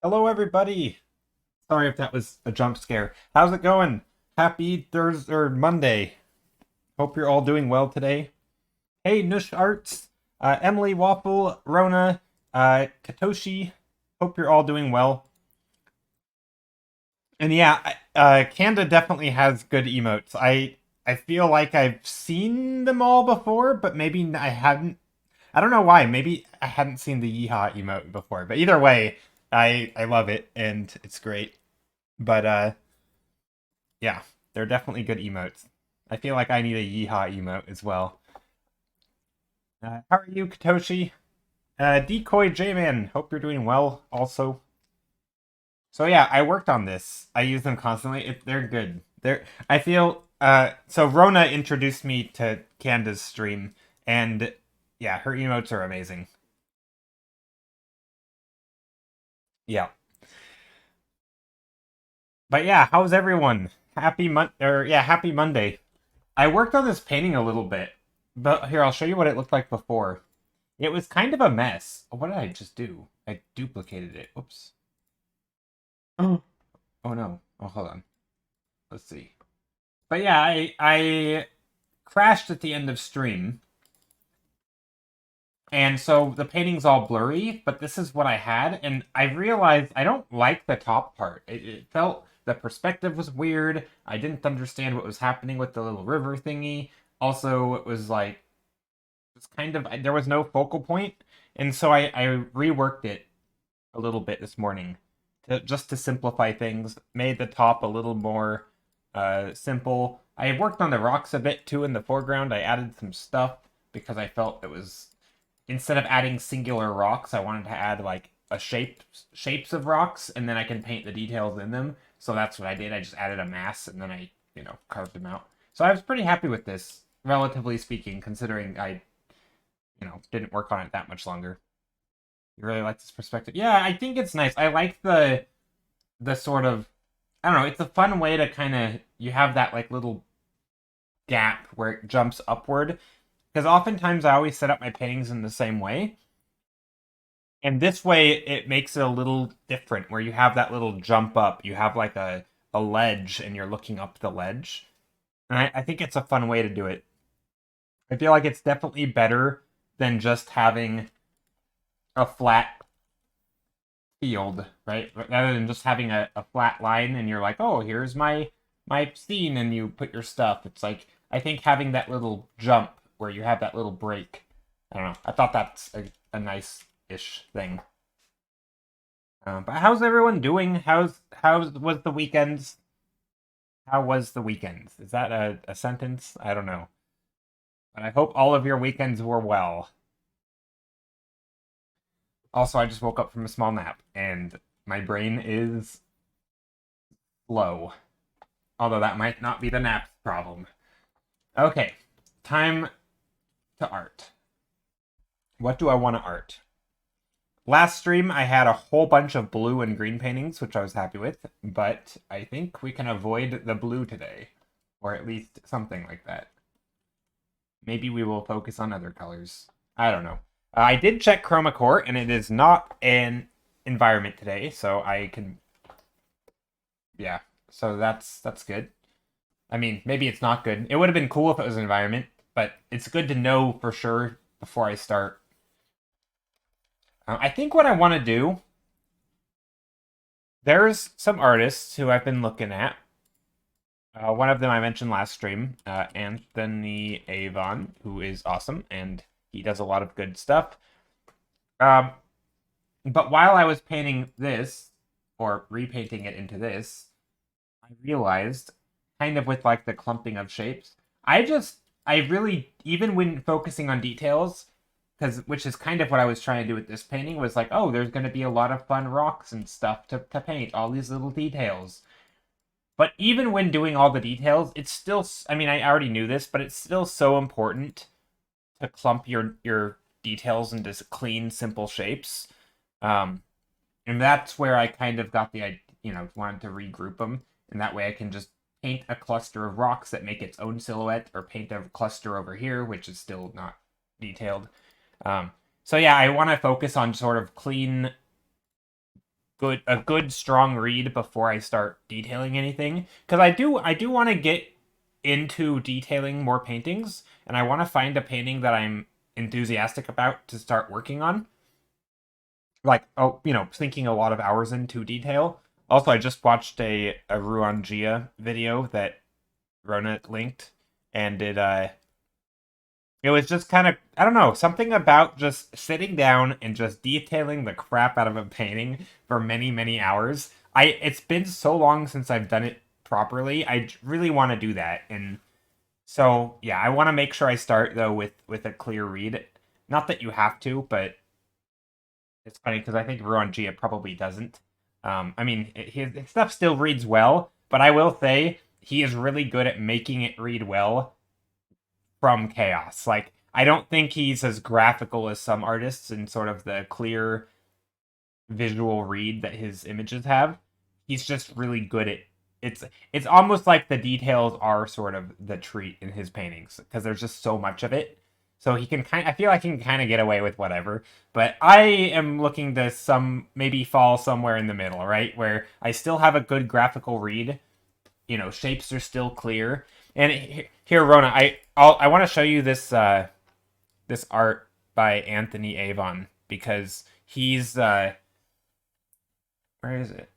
Hello, everybody. Sorry if that was a jump scare. How's it going? Happy Thursday or Monday. Hope you're all doing well today. Hey, Nush Arts, Emily Waffle, Rona, Katoshi. Hope you're all doing well. And yeah, Kanda definitely has good emotes. I feel like I've seen them all before, but maybe I hadn't. I don't know why. Maybe I hadn't seen the Yeehaw emote before. But either way, I love it and it's great. But yeah, they're definitely good emotes. I feel like I need a Yeehaw emote as well. How are you, Katoshi? Decoy J-Man, hope you're doing well also. So yeah, I worked on this. I use them constantly. They're good. I feel so Rona introduced me to Canda's stream and yeah, her emotes are amazing. Yeah. But yeah, how's everyone? Happy Monday. I worked on this painting a little bit, but here I'll show you what it looked like before. It was kind of a mess. What did I just do? I duplicated it. Oops. Oh. Oh no. Oh, hold on. Let's see. But yeah, I crashed at the end of stream, and so the painting's all blurry. But this is what I had, and I realized I don't like the top part. It felt the perspective was weird. I didn't understand what was happening with the little river thingy. Also, it was like it's kind of there was no focal point, and so I reworked it a little bit this morning just to simplify things. Made the top a little more simple. I worked on the rocks a bit too in the foreground. I added some stuff because I felt it was instead of adding singular rocks, I wanted to add like a shapes of rocks, and then I can paint the details in them. So that's what I did. I just added a mass, and then I carved them out. So I was pretty happy with this, relatively speaking, considering I didn't work on it that much longer. You really like this perspective? Yeah, I think it's nice. I like the sort of I don't know, it's a fun way to kind of you have that like little gap where it jumps upward because oftentimes I always set up my paintings in the same way. And this way it makes it a little different where you have that little jump up. You have like a ledge and you're looking up the ledge. And I think it's a fun way to do it. I feel like it's definitely better than just having a flat field, right? Rather than just having a flat line and you're like, oh, here's my scene, and you put your stuff. It's like I think having that little jump where you have that little break. I don't know. I thought that's a nice ish thing. But how's everyone doing? How's was the weekends? How was the weekends? Is that a sentence? I don't know. But I hope all of your weekends were well. Also, I just woke up from a small nap and my brain is low. Although that might not be the nap problem. Okay, time to art. What do I want to art? Last stream, I had a whole bunch of blue and green paintings, which I was happy with, but I think we can avoid the blue today. Or at least something like that. Maybe we will focus on other colors. I don't know. I did check Chroma Core, and it is not an environment today, so I can... Yeah, so that's good. I mean, maybe it's not good. It would have been cool if it was an environment, but it's good to know for sure before I start. I think what I want to do, there's some artists who I've been looking at. One of them I mentioned last stream, Anthony Avon, who is awesome, and he does a lot of good stuff. Um, but while I was painting this, or repainting it into this, I realized, kind of with like the clumping of shapes, I really, even when focusing on details, which is kind of what I was trying to do with this painting, was like, oh, there's going to be a lot of fun rocks and stuff to paint, all these little details. But even when doing all the details, it's still, I mean, I already knew this, but it's still so important to clump your details into clean, simple shapes. Um, and that's where I kind of got wanted to regroup them, and that way I can just paint a cluster of rocks that make its own silhouette, or paint a cluster over here, which is still not detailed. So yeah, I want to focus on sort of clean a good strong read before I start detailing anything, because I do want to get into detailing more paintings, and I want to find a painting that I'm enthusiastic about to start working on. Like, oh, sinking a lot of hours into detail. Also, I just watched a Ruan Gia video that Rona linked, and it was just kind of, I don't know, something about just sitting down and just detailing the crap out of a painting for many, many hours. It's been so long since I've done it properly. I really want to do that. And so, yeah, I want to make sure I start though with a clear read. Not that you have to, but it's funny because I think Ruan Gia probably doesn't. I mean, his stuff still reads well, but I will say he is really good at making it read well from chaos. Like, I don't think he's as graphical as some artists in sort of the clear visual read that his images have. He's just really good at it's almost like the details are sort of the treat in his paintings because there's just so much of it. So he can I feel like he can kind of get away with whatever. But I am looking to maybe fall somewhere in the middle, right? Where I still have a good graphical read, shapes are still clear. And here, Rona, I want to show you this art by Anthony Avon because he's where is it?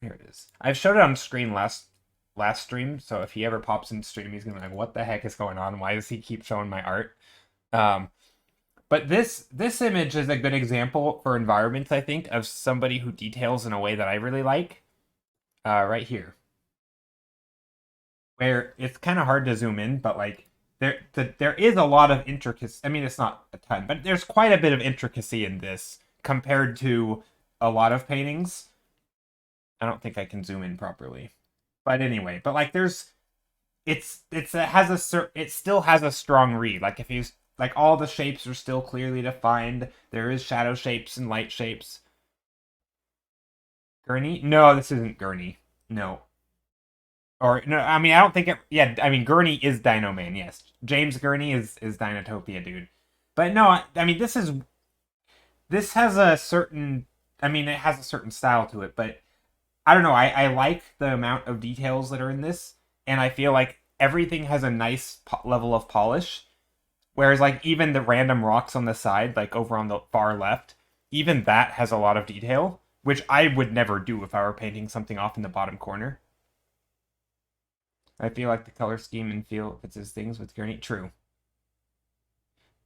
Here it is. I've showed it on screen last stream, so if he ever pops in stream, he's gonna be like, "What the heck is going on? Why does he keep showing my art?" Um, but this image is a good example for environments, I think, of somebody who details in a way that I really like. Right here, where it's kind of hard to zoom in, but like there is a lot of intricacy. I mean, it's not a ton, but there's quite a bit of intricacy in this compared to a lot of paintings. I don't think I can zoom in properly, but anyway, but like it still has a strong read. Like if you like all the shapes are still clearly defined. There is shadow shapes and light shapes. Gurney? No, this isn't Gurney. No. Or no, I mean I don't think it. Yeah, I mean Gurney is Dino Man. Yes, James Gurney is Dinotopia, dude. But no, I mean this has a certain. I mean it has a certain style to it, but I don't know. I like the amount of details that are in this, and I feel like everything has a nice level of polish. Whereas like even the random rocks on the side, like over on the far left, even that has a lot of detail, which I would never do if I were painting something off in the bottom corner. I feel like the color scheme and feel fits his things with Gurney. True.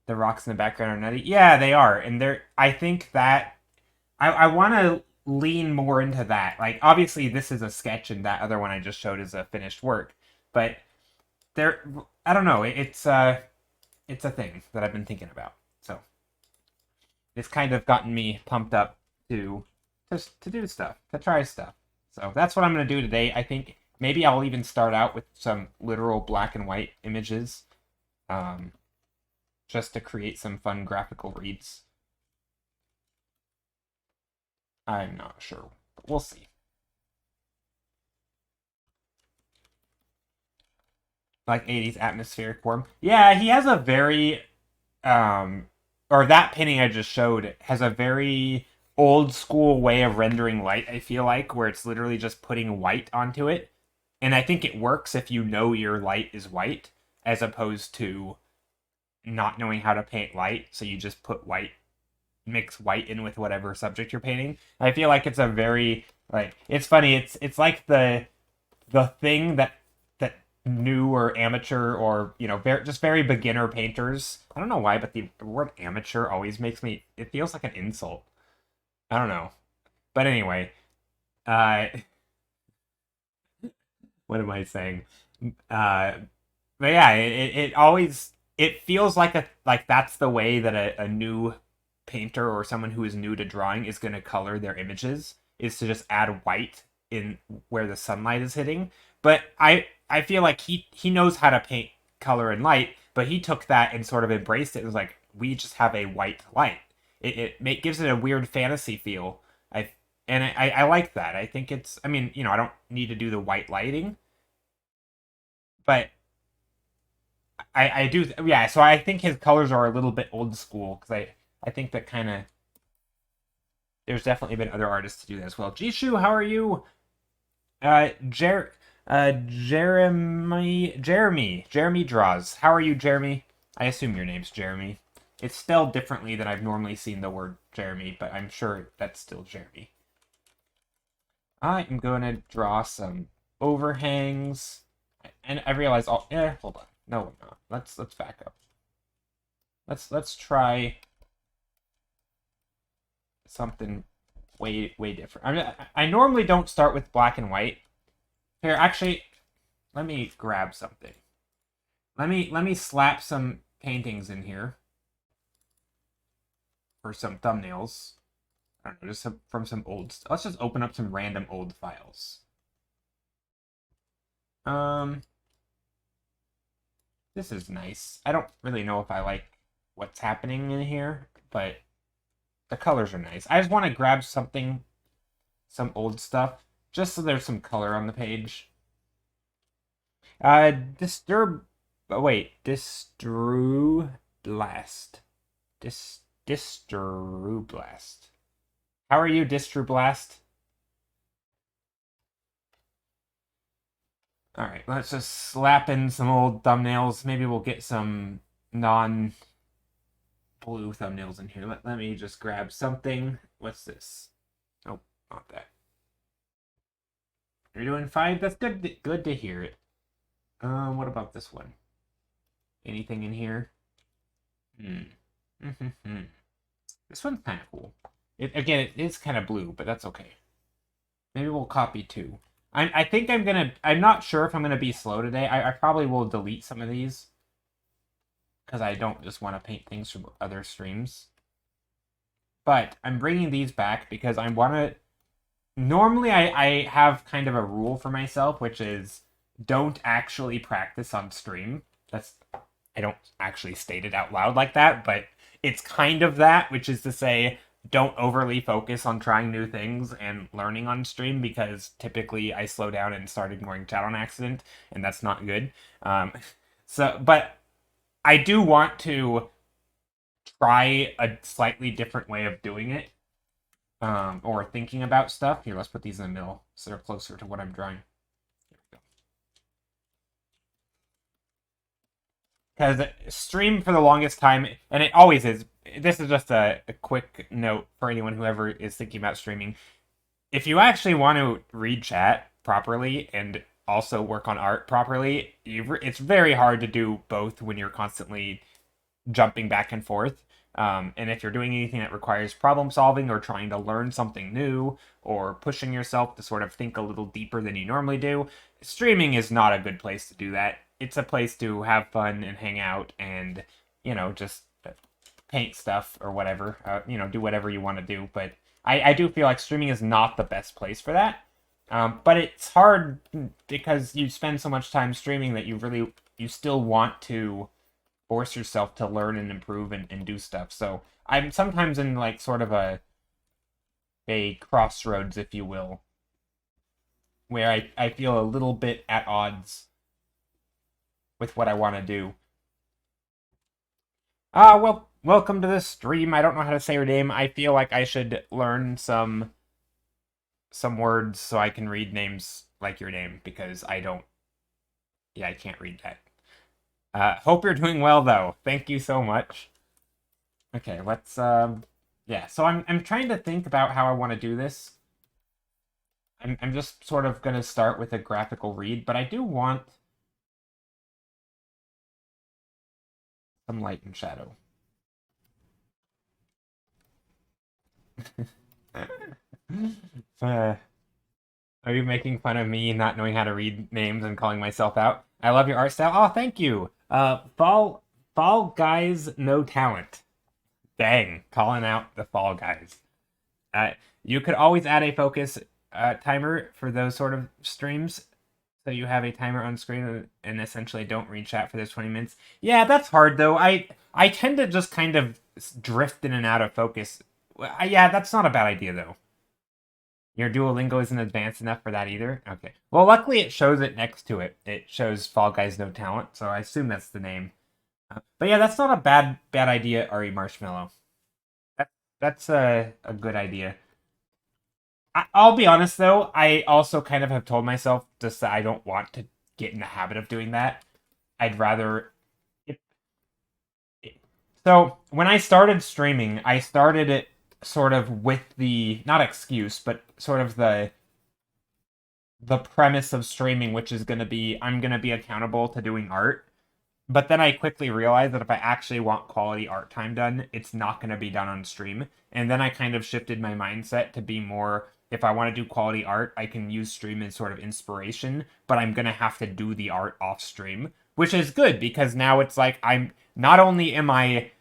The rocks in the background are nutty. Yeah, they are, and they're. I think that I want to lean more into that. Like obviously this is a sketch, and that other one I just showed is a finished work, but there. I don't know. It's a thing that I've been thinking about. So it's kind of gotten me pumped up to to do stuff, to try stuff. So that's what I'm gonna do today. I think maybe I'll even start out with some literal black and white images, um, just to create some fun graphical reads. I'm not sure. But we'll see. Like 80s atmospheric form. Yeah, he has a very um or that painting I just showed has a very old school way of rendering light, I feel like, where it's literally just putting white onto it. And I think it works if you know your light is white, as opposed to not knowing how to paint light, so you just put white, mix white in with whatever subject you're painting. I feel like it's a very like it's funny, it's like the thing that new or amateur or just very beginner painters. I don't know why, but the word amateur always makes me. It feels like an insult. I don't know, but anyway, uh, what am I saying? Uh, but yeah, it always it feels like that's the way that a new painter or someone who is new to drawing is going to color their images is to just add white in where the sunlight is hitting. But I feel like he knows how to paint color and light, but he took that and sort of embraced it. It was like we just have a white light. Gives it a weird fantasy feel. I like that. I think it's. I mean, I don't need to do the white lighting, but I do. Yeah, so I think his colors are a little bit old school because I think that kind of there's definitely been other artists to do that as well. Jishu, how are you? Jer Jeremy draws. How are you, Jeremy? I assume your name's Jeremy. It's spelled differently than I've normally seen the word Jeremy, but I'm sure that's still Jeremy. I am going to draw some overhangs, and I realize hold on. No, I'm not. Let's back up. Let's try something way different. I normally don't start with black and white. Here, actually, let me grab something. Let me slap some paintings in here for some thumbnails. I don't know, just from some old stuff. Let's just open up some random old files. This is nice. I don't really know if I like what's happening in here, but the colors are nice. I just want to grab something, some old stuff, just so there's some color on the page. Distrublast. Distrublast. How are you, Distrublast? Alright, let's just slap in some old thumbnails. Maybe we'll get some non-blue thumbnails in here. Let me just grab something. What's this? Oh, not that. You're doing fine? That's good to hear it. What about this one? Anything in here? This one's kind of cool. Again, it is kind of blue, but that's okay. Maybe we'll copy two. I think I'm not sure if I'm gonna be slow today. I probably will delete some of these because I don't just want to paint things from other streams. But I'm bringing these back because I want to. Normally, I have kind of a rule for myself, which is don't actually practice on stream. I don't actually state it out loud like that, but it's kind of that, which is to say, don't overly focus on trying new things and learning on stream, because typically I slow down and start ignoring chat on accident, and that's not good. But I do want to try a slightly different way of doing it, or thinking about stuff. Here, let's put these in the middle so they're closer to what I'm drawing. Because stream for the longest time, and it always is, this is just a quick note for anyone who ever is thinking about streaming. If you actually want to read chat properly and also work on art properly, it's very hard to do both when you're constantly jumping back and forth. And if you're doing anything that requires problem solving or trying to learn something new or pushing yourself to sort of think a little deeper than you normally do, streaming is not a good place to do that. It's a place to have fun and hang out and, just paint stuff or whatever, do whatever you want to do. But I do feel like streaming is not the best place for that. But it's hard because you spend so much time streaming that you still want to force yourself to learn and improve and do stuff. So I'm sometimes in like sort of a crossroads, if you will, where I feel a little bit at odds with what I want to do. Well, welcome to this stream. I don't know how to say your name. I feel like I should learn some words so I can read names like your name, because I can't read that. Hope you're doing well, though. Thank you so much. Okay, let's, so I'm trying to think about how I want to do this. I'm just sort of going to start with a graphical read, but I do want some light and shadow. Are you making fun of me not knowing how to read names and calling myself out? I love your art style. Oh, thank you. Fall Guys, no talent. Dang, calling out the Fall Guys. You could always add a focus timer for those sort of streams, so you have a timer on screen and essentially don't read chat for those 20 minutes. Yeah, that's hard though. I tend to just kind of drift in and out of focus. Yeah, that's not a bad idea though. Your Duolingo isn't advanced enough for that either? Okay. Well, luckily it shows it next to it. It shows Fall Guys No Talent, so I assume that's the name. But yeah, that's not a bad idea, Ari Marshmallow. That's a good idea. I'll be honest though, I also kind of have told myself just that I don't want to get in the habit of doing that. I'd rather. So when I started streaming, I started it sort of with the not excuse, but sort of the premise of streaming, which is going to be I'm going to be accountable to doing art. But then I quickly realized that if I actually want quality art time done, it's not going to be done on stream. And then I kind of shifted my mindset to be more if I want to do quality art, I can use stream as sort of inspiration, but I'm going to have to do the art off stream, which is good because now it's like I'm not only am I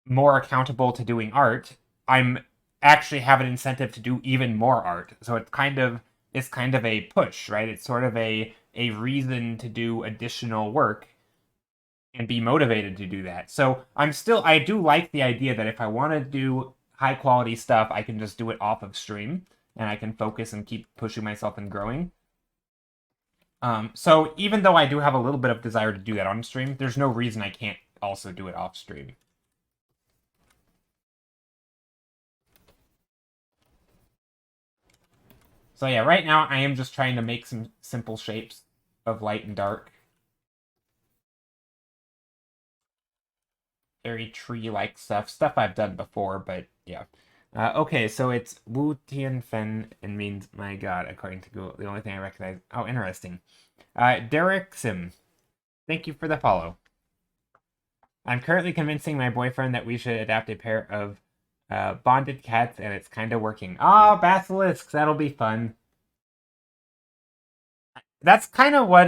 more accountable to doing art, I'm actually have an incentive to do even more art. So it's kind of a push, right? It's sort of a reason to do additional work and be motivated to do that. So I do like the idea that if I want to do high quality stuff, I can just do it off of stream and I can focus and keep pushing myself and growing. So even though I do have a little bit of desire to do that on stream, there's no reason I can't also do it off stream. So yeah, right now I am just trying to make some simple shapes of light and dark. Very tree-like stuff I've done before, but yeah. Okay, so it's Wu Tian Fen and means my god, according to Google. The only thing I recognize. Oh, interesting. Derek Sim, thank you for the follow. I'm currently convincing my boyfriend that we should adopt a pair of bonded cats, and it's kind of working. Ah, basilisks, that'll be fun. That's kind of what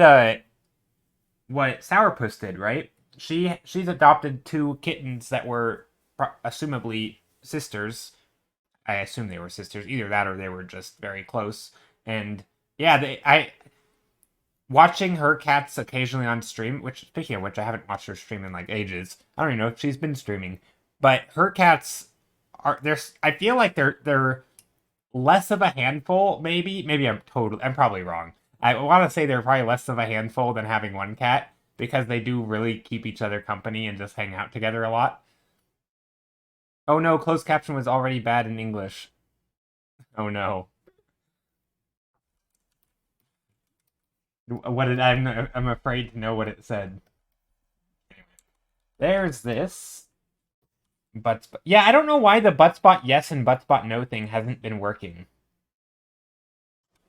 Sourpuss did, right? She's adopted two kittens that were assumably sisters. I assume they were sisters, either that or they were just very close. And yeah, I watching her cats occasionally on stream. Which speaking of which, I haven't watched her stream in like ages. I don't even know if she's been streaming, but her cats are there's. I feel like they're less of a handful. Maybe I'm probably wrong. I want to say they're probably less of a handful than having one cat because they do really keep each other company and just hang out together a lot. Oh no, closed caption was already bad in English. Oh no. What did I'm afraid to know what it said. There's this. But yeah, I don't know why the butt spot yes and butt spot no thing hasn't been working.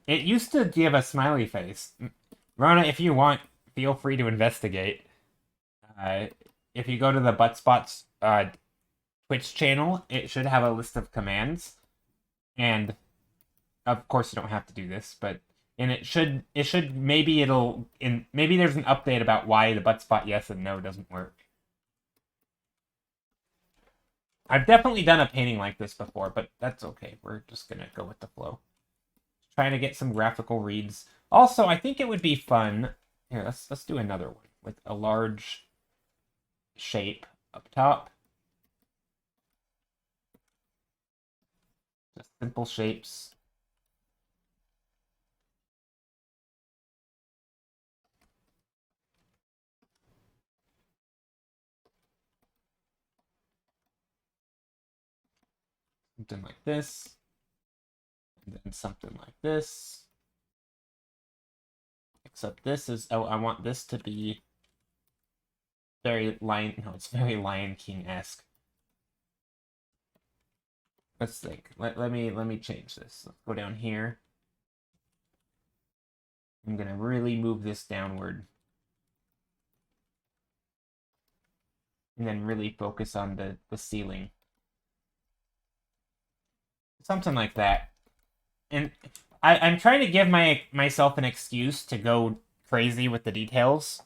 It used to give a smiley face. Rona, if you want, feel free to investigate. Uh, if you go to the butt spots Twitch channel, it should have a list of commands, and of course you don't have to do this, but and it should maybe there's an update about why the butt spot yes and no doesn't work. I've definitely done a painting like this before, but that's okay. We're just gonna go with the flow. Trying to get some graphical reads. Also, I think it would be fun. Here, let's do another one with a large shape up top. Just simple shapes. Something like this. And then something like this. Except this is, oh, I want this to be it's very Lion King-esque. Let's think. Let me change this. Let's go down here. I'm gonna really move this downward. And then really focus on the ceiling. Something like that. And I'm trying to give myself an excuse to go crazy with the details.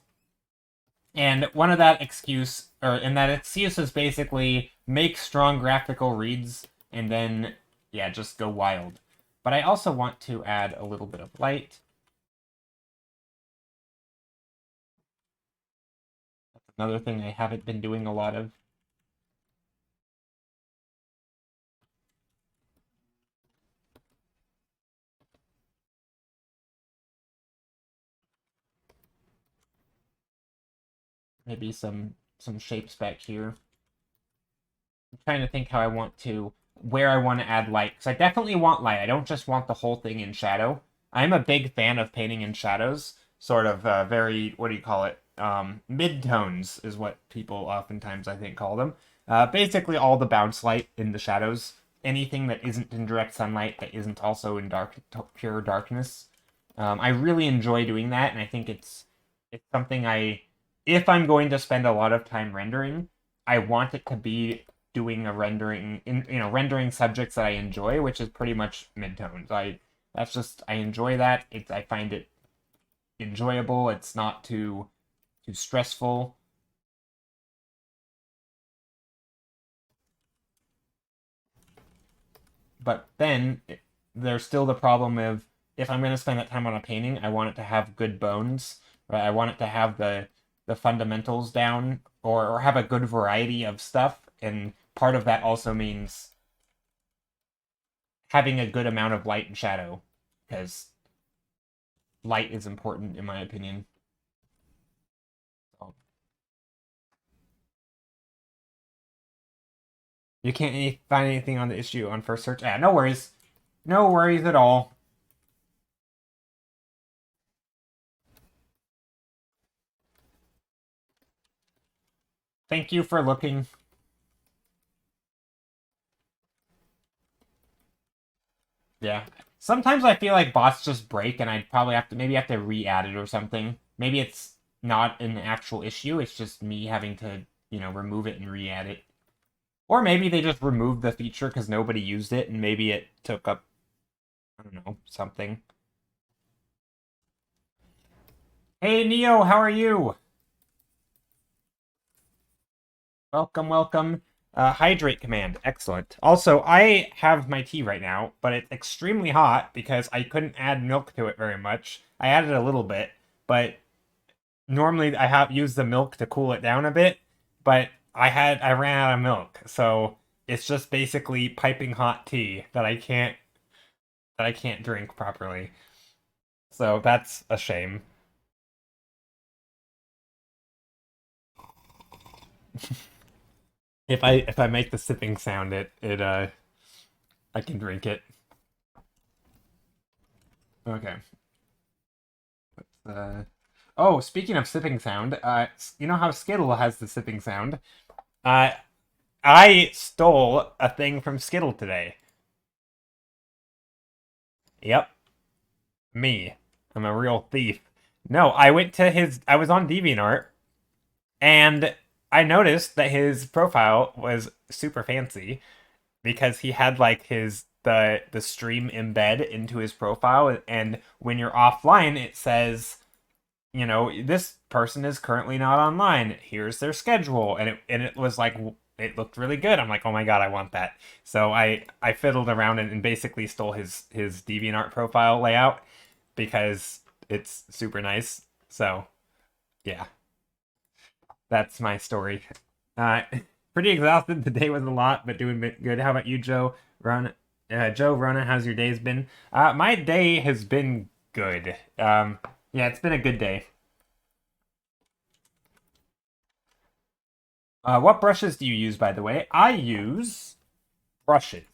And that excuse is basically make strong graphical reads and then, yeah, just go wild. But I also want to add a little bit of light. That's another thing I haven't been doing a lot of. Maybe some shapes back here. I'm trying to think how I want to where I want to add light. Because I definitely want light. I don't just want the whole thing in shadow. I'm a big fan of painting in shadows. Sort of very, what do you call it? Mid-tones is what people oftentimes, I think, call them. Basically all the bounce light in the shadows. Anything that isn't in direct sunlight, that isn't also in pure darkness. I really enjoy doing that, and I think it's something if I'm going to spend a lot of time rendering, I want it to be doing a rendering rendering subjects that I enjoy, which is pretty much midtones. I enjoy that. I find it enjoyable. It's not too stressful. But then there's still the problem of if I'm going to spend that time on a painting, I want it to have good bones, right? I want it to have the fundamentals down or have a good variety of stuff. And part of that also means having a good amount of light and shadow, because light is important in my opinion. So, you can't find anything on the issue on first search? Yeah, no worries. No worries at all. Thank you for looking. Yeah. Sometimes I feel like bots just break and I'd probably maybe have to re-add it or something. Maybe it's not an actual issue, it's just me having to, remove it and re-add it. Or maybe they just removed the feature because nobody used it and maybe it took up, I don't know, something. Hey Neo, how are you? Welcome, welcome. Hydrate command, excellent. Also, I have my tea right now, but it's extremely hot because I couldn't add milk to it very much. I added a little bit, but normally I have used the milk to cool it down a bit, but I ran out of milk, so it's just basically piping hot tea that I can't drink properly. So that's a shame. If I make the sipping sound, I can drink it. Okay. Uh, oh, speaking of sipping sound, you know how Skittle has the sipping sound? Uh, I stole a thing from Skittle today. Yep, me. I'm a real thief. No, I was on DeviantArt, and I noticed that his profile was super fancy because he had like the stream embed into his profile, and when you're offline, it says, this person is currently not online. Here's their schedule, and it was like it looked really good. I'm like, oh my god, I want that. So I fiddled around and basically stole his DeviantArt profile layout because it's super nice. So yeah, that's my story. Uh, pretty exhausted. The day was a lot, but doing good. How about you, Joe? Rona, how's your days been? My day has been good. Yeah, it's been a good day. What brushes do you use, by the way? I use brushes.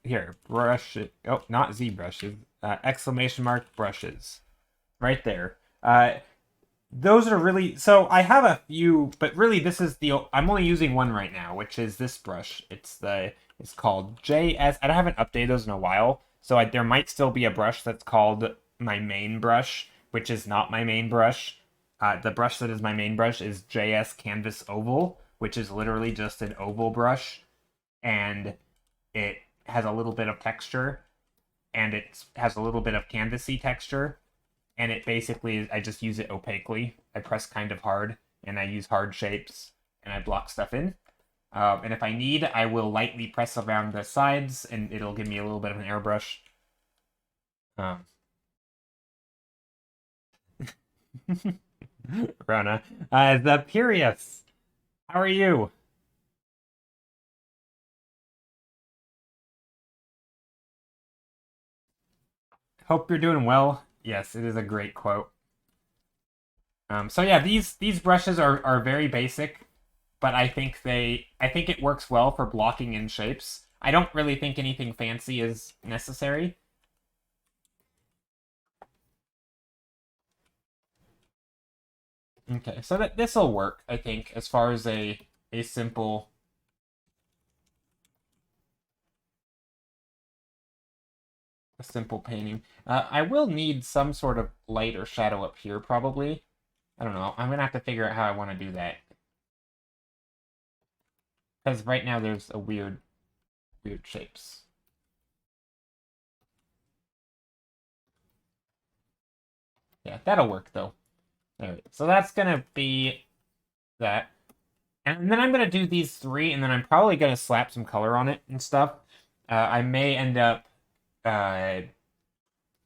Here, brush it. Oh, not Z brushes. Exclamation mark brushes. Right there. Those are really, so I have a few, but really this is I'm only using one right now, which is this brush. It's called JS. I haven't updated those in a while, so there might still be a brush that's called my main brush, which is not my main brush. The brush that is my main brush is JS Canvas Oval, which is literally just an oval brush, and it has a little bit of texture, and it has a little bit of canvasy texture, and it basically I just use it opaquely. I press kind of hard, and I use hard shapes, and I block stuff in. And if I need, I will lightly press around the sides, and it'll give me a little bit of an airbrush. Um. Rona. The Pirius. How are you? Hope you're doing well. Yes, it is a great quote. So yeah, these brushes are very basic, but I think it works well for blocking in shapes. I don't really think anything fancy is necessary. Okay, so this'll work, I think, as far as a simple painting. I will need some sort of light or shadow up here, probably. I don't know. I'm gonna have to figure out how I want to do that. Because right now there's a weird shapes. Yeah, that'll work though. Alright, so that's gonna be that. And then I'm gonna do these three, and then I'm probably gonna slap some color on it and stuff. I may end up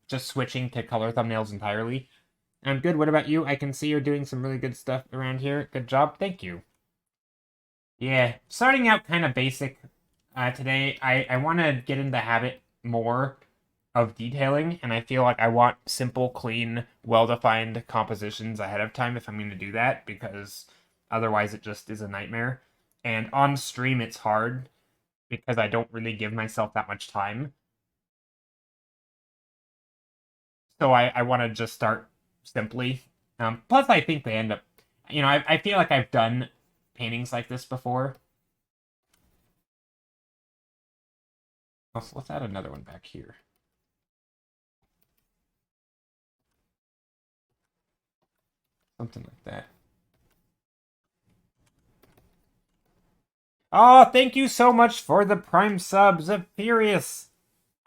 just switching to color thumbnails entirely. I'm good. What about you? I can see you're doing some really good stuff around here. Good job. Thank you. Yeah, starting out kind of basic today. I want to get in the habit more of detailing, and I feel like I want simple, clean, well-defined compositions ahead of time if I'm going to do that, because otherwise it just is a nightmare. And on stream it's hard because I don't really give myself that much time. So I want to just start simply. Plus, I think they end up, I feel like I've done paintings like this before. Let's add another one back here. Something like that. Oh, thank you so much for the Prime subs, Furious.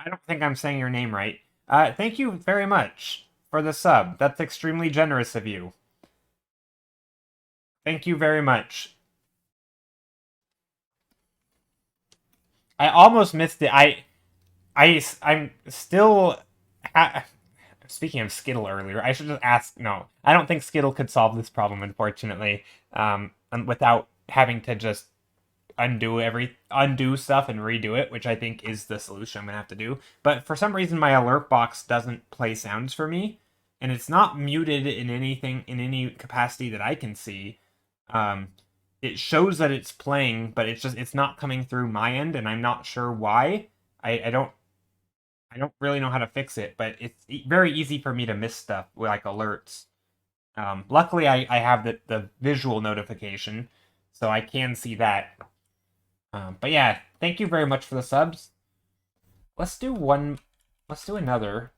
I don't think I'm saying your name right. Thank you very much for the sub. That's extremely generous of you. Thank you very much. I almost missed it. I'm still. Speaking of Skittle earlier, I should just ask. No, I don't think Skittle could solve this problem, unfortunately. Without having to just undo stuff and redo it, which I think is the solution I'm gonna have to do. But for some reason, my alert box doesn't play sounds for me, and it's not muted in any capacity that I can see. It shows that it's playing, but it's not coming through my end, and I'm not sure why. I don't really know how to fix it, but it's very easy for me to miss stuff with like alerts. Luckily, I have the visual notification, so I can see that. But yeah, thank you very much for the subs. Let's do one. Let's do another.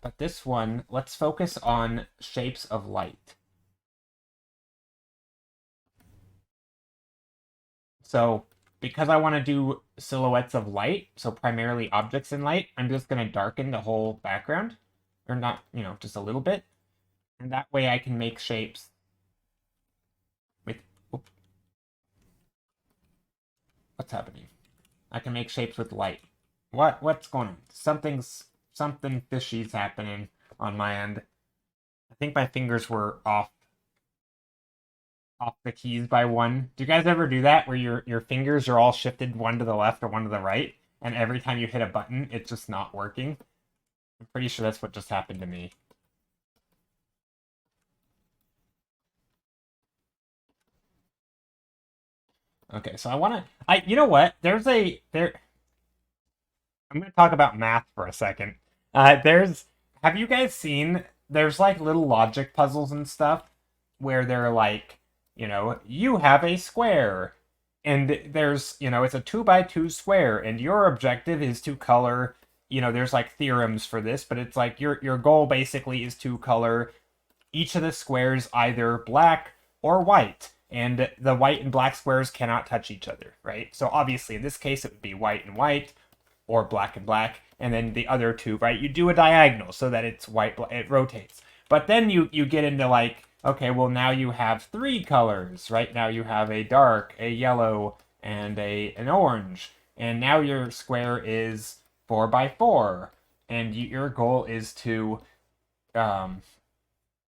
But this one, let's focus on shapes of light. So because I want to do silhouettes of light, so primarily objects in light, I'm just going to darken the whole background. Or not, just a little bit. And that way I can make shapes with... What's happening? I can make shapes with light. What's going on? Something fishy's happening on my end. I think my fingers were off the keys by one. Do you guys ever do that where your fingers are all shifted one to the left or one to the right, and every time you hit a button, it's just not working? I'm pretty sure that's what just happened to me. Okay, so you know what? I'm gonna talk about math for a second. Have you guys seen, there's like little logic puzzles and stuff where they're like, you have a square, and there's, it's a 2x2 square, and your objective is to color, there's like theorems for this, but it's like your goal basically is to color each of the squares either black or white, and the white and black squares cannot touch each other, right? So obviously in this case it would be white and white, or black and black, and then the other two, right? You do a diagonal so that it's white, it rotates. But then you get into like, okay, well now you have three colors, right? Now you have a dark, a yellow, and an orange. And now your square is 4x4. And your goal is to, and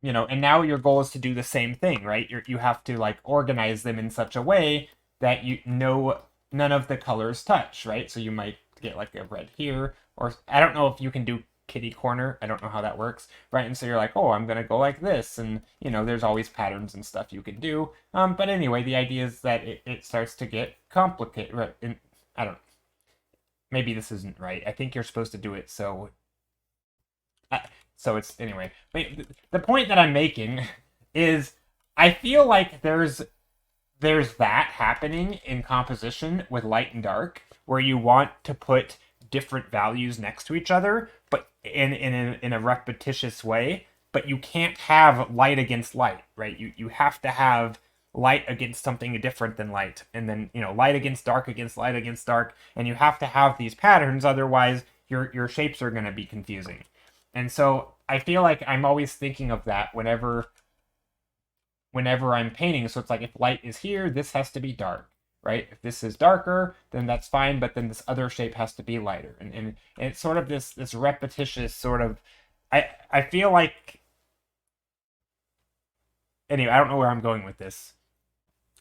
now your goal is to do the same thing, right? You have to like organize them in such a way that none of the colors touch, right? So you might get like a red here, or I don't know if you can do kitty corner. I don't know how that works, right? And so you're like, oh, I'm gonna go like this, and there's always patterns and stuff you can do. But anyway, the idea is that it starts to get complicated. Right? I don't. Maybe this isn't right. I think you're supposed to do it uh, so it's anyway. But the point that I'm making is, I feel like there's that happening in composition with light and dark, where you want to put different values next to each other, but in a repetitious way. But you can't have light against light, right? You have to have light against something different than light, and then light against light against dark, and you have to have these patterns. Otherwise, your shapes are going to be confusing. And so I feel like I'm always thinking of that whenever I'm painting. So it's like, if light is here, this has to be dark, right? If this is darker, then that's fine, but then this other shape has to be lighter. And it's sort of this repetitious sort of, I feel like, anyway, I don't know where I'm going with this,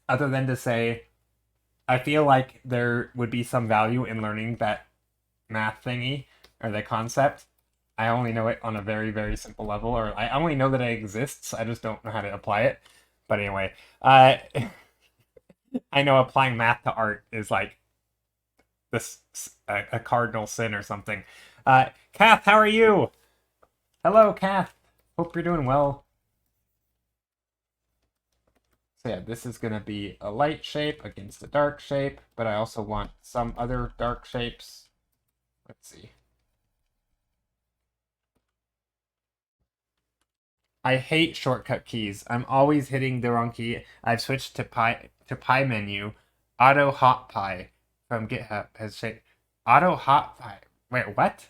other than to say, I feel like there would be some value in learning that math thingy, or the concept. I only know it on a very, very simple level, or I only know that it exists. I just don't know how to apply it. But anyway, I know applying math to art is like this a cardinal sin or something. Kath, how are you? Hello, Kath. Hope you're doing well. So yeah, this is going to be a light shape against a dark shape, but I also want some other dark shapes. Let's see. I hate shortcut keys. I'm always hitting the wrong key. I've switched to pie menu. Auto hot pie from GitHub has shaped auto hot pie. Wait, what?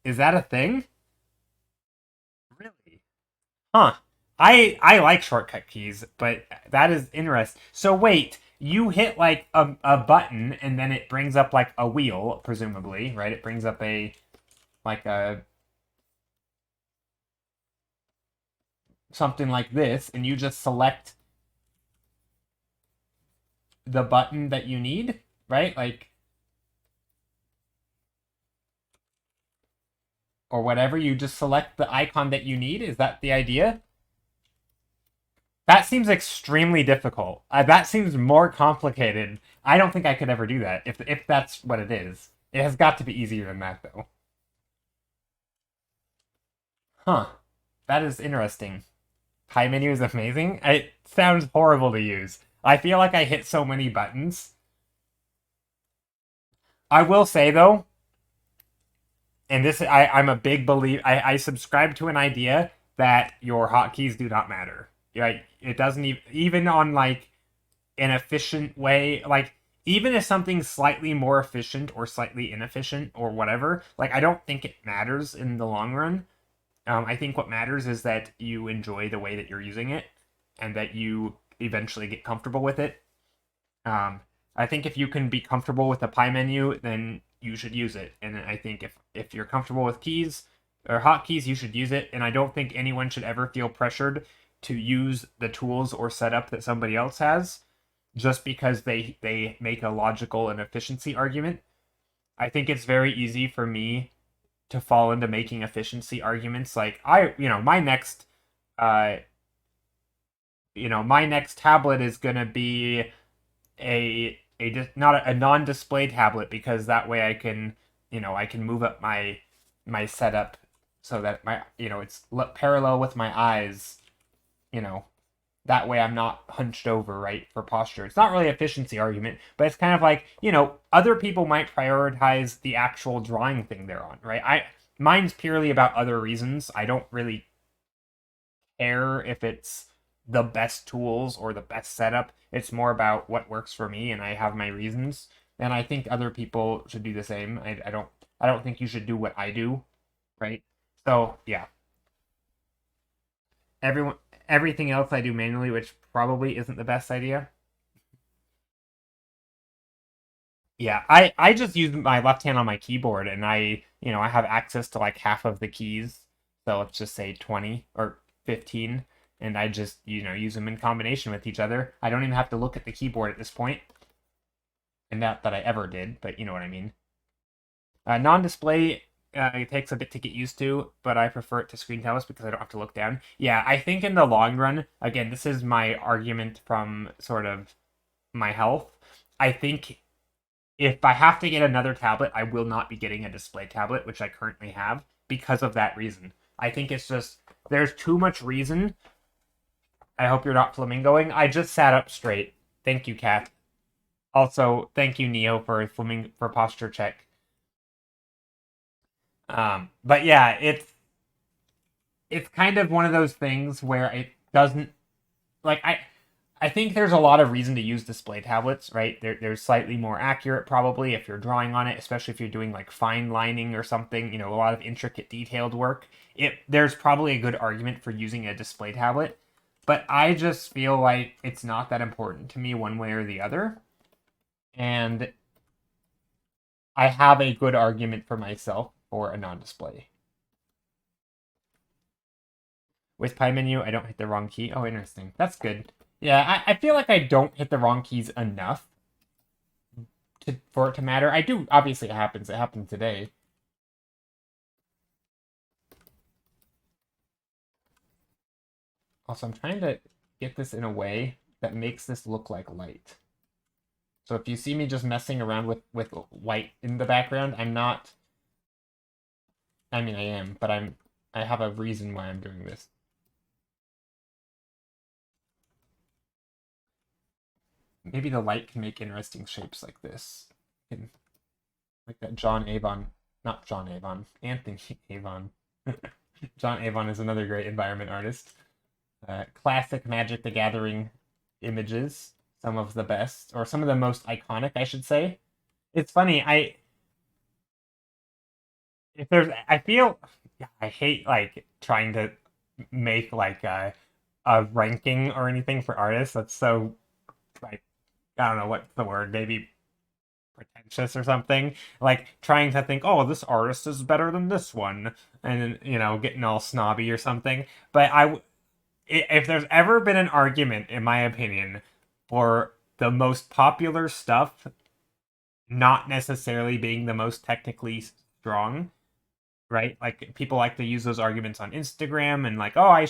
Is that a thing? Really? Huh. I like shortcut keys, but that is interesting. So wait, you hit like a button and then it brings up like a wheel, presumably, right? It brings up a like a something like this, and you just select the button that you need, right? Like, or whatever, you just select the icon that you need. Is that the idea? That seems extremely difficult. That seems more complicated. I don't think I could ever do that, if that's what it is. It has got to be easier than that, though. Huh. That is interesting. Pie menu is amazing. It sounds horrible to use. I feel like I hit so many buttons. I will say, though, and I'm a big believer. I subscribe to an idea that your hotkeys do not matter. Right? It doesn't even on like an efficient way. Like, even if something's slightly more efficient or slightly inefficient or whatever, like, I don't think it matters in the long run. I think what matters is that you enjoy the way that you're using it, and that you eventually get comfortable with it. Um, I think if you can be comfortable with the pie menu, then you should use it. And I think if you're comfortable with keys or hotkeys, you should use it. And I don't think anyone should ever feel pressured to use the tools or setup that somebody else has just because they make a logical and efficiency argument. I think it's very easy for me to fall into making efficiency arguments. Like, uh my next tablet is going to be not a non-display tablet, because that way I can move up my setup so that it's parallel with my eyes, you know that way I'm not hunched over, right, for posture. It's not really an efficiency argument, but it's kind of like, other people might prioritize the actual drawing thing they're on, right? Mine's purely about other reasons. I don't really care if it's the best tools or the best setup. It's more about what works for me, and I have my reasons. And I think other people should do the same. I don't think you should do what I do, right? So yeah, everything else I do manually, which probably isn't the best idea. Yeah, I just use my left hand on my keyboard, and I have access to like half of the keys. So let's just say 20 or 15, and I just, use them in combination with each other. I don't even have to look at the keyboard at this point. And not that I ever did, but you know what I mean. Non-display it takes a bit to get used to, but I prefer it to screen tablets because I don't have to look down. Yeah, I think in the long run, again, this is my argument from sort of my health. I think if I have to get another tablet, I will not be getting a display tablet, which I currently have, because of that reason. I think it's just there's too much reason. I hope you're not flamingoing. I just sat up straight. Thank you, Kat. Also, thank you, Neo, for posture check. But yeah, it's kind of one of those things where it doesn't like I think there's a lot of reason to use display tablets, right? They're slightly more accurate probably if you're drawing on it, especially if you're doing like fine lining or something, you know, a lot of intricate detailed work. There's probably a good argument for using a display tablet, but I just feel like it's not that important to me one way or the other. And I have a good argument for myself for a non-display. With Pie Menu, I don't hit the wrong key. Oh, interesting. That's good. Yeah, I feel like I don't hit the wrong keys enough for it to matter. I do, obviously it happens. It happened today. Also, I'm trying to get this in a way that makes this look like light. So if you see me just messing around with white in the background, I'm not... I mean, I am, but I have a reason why I'm doing this. Maybe the light can make interesting shapes like this. Like that John Avon, not John Avon, Anthony Avon. John Avon is another great environment artist. Classic Magic the Gathering images, some of the best, or some of the most iconic, I should say. It's funny, I feel, I hate like trying to make like a ranking or anything for artists. That's so like I don't know what's the word, maybe pretentious or something. Like trying to think, oh, this artist is better than this one, and you know, getting all snobby or something. But if there's ever been an argument, in my opinion, for the most popular stuff not necessarily being the most technically strong, right? Like people like to use those arguments on Instagram and like, oh,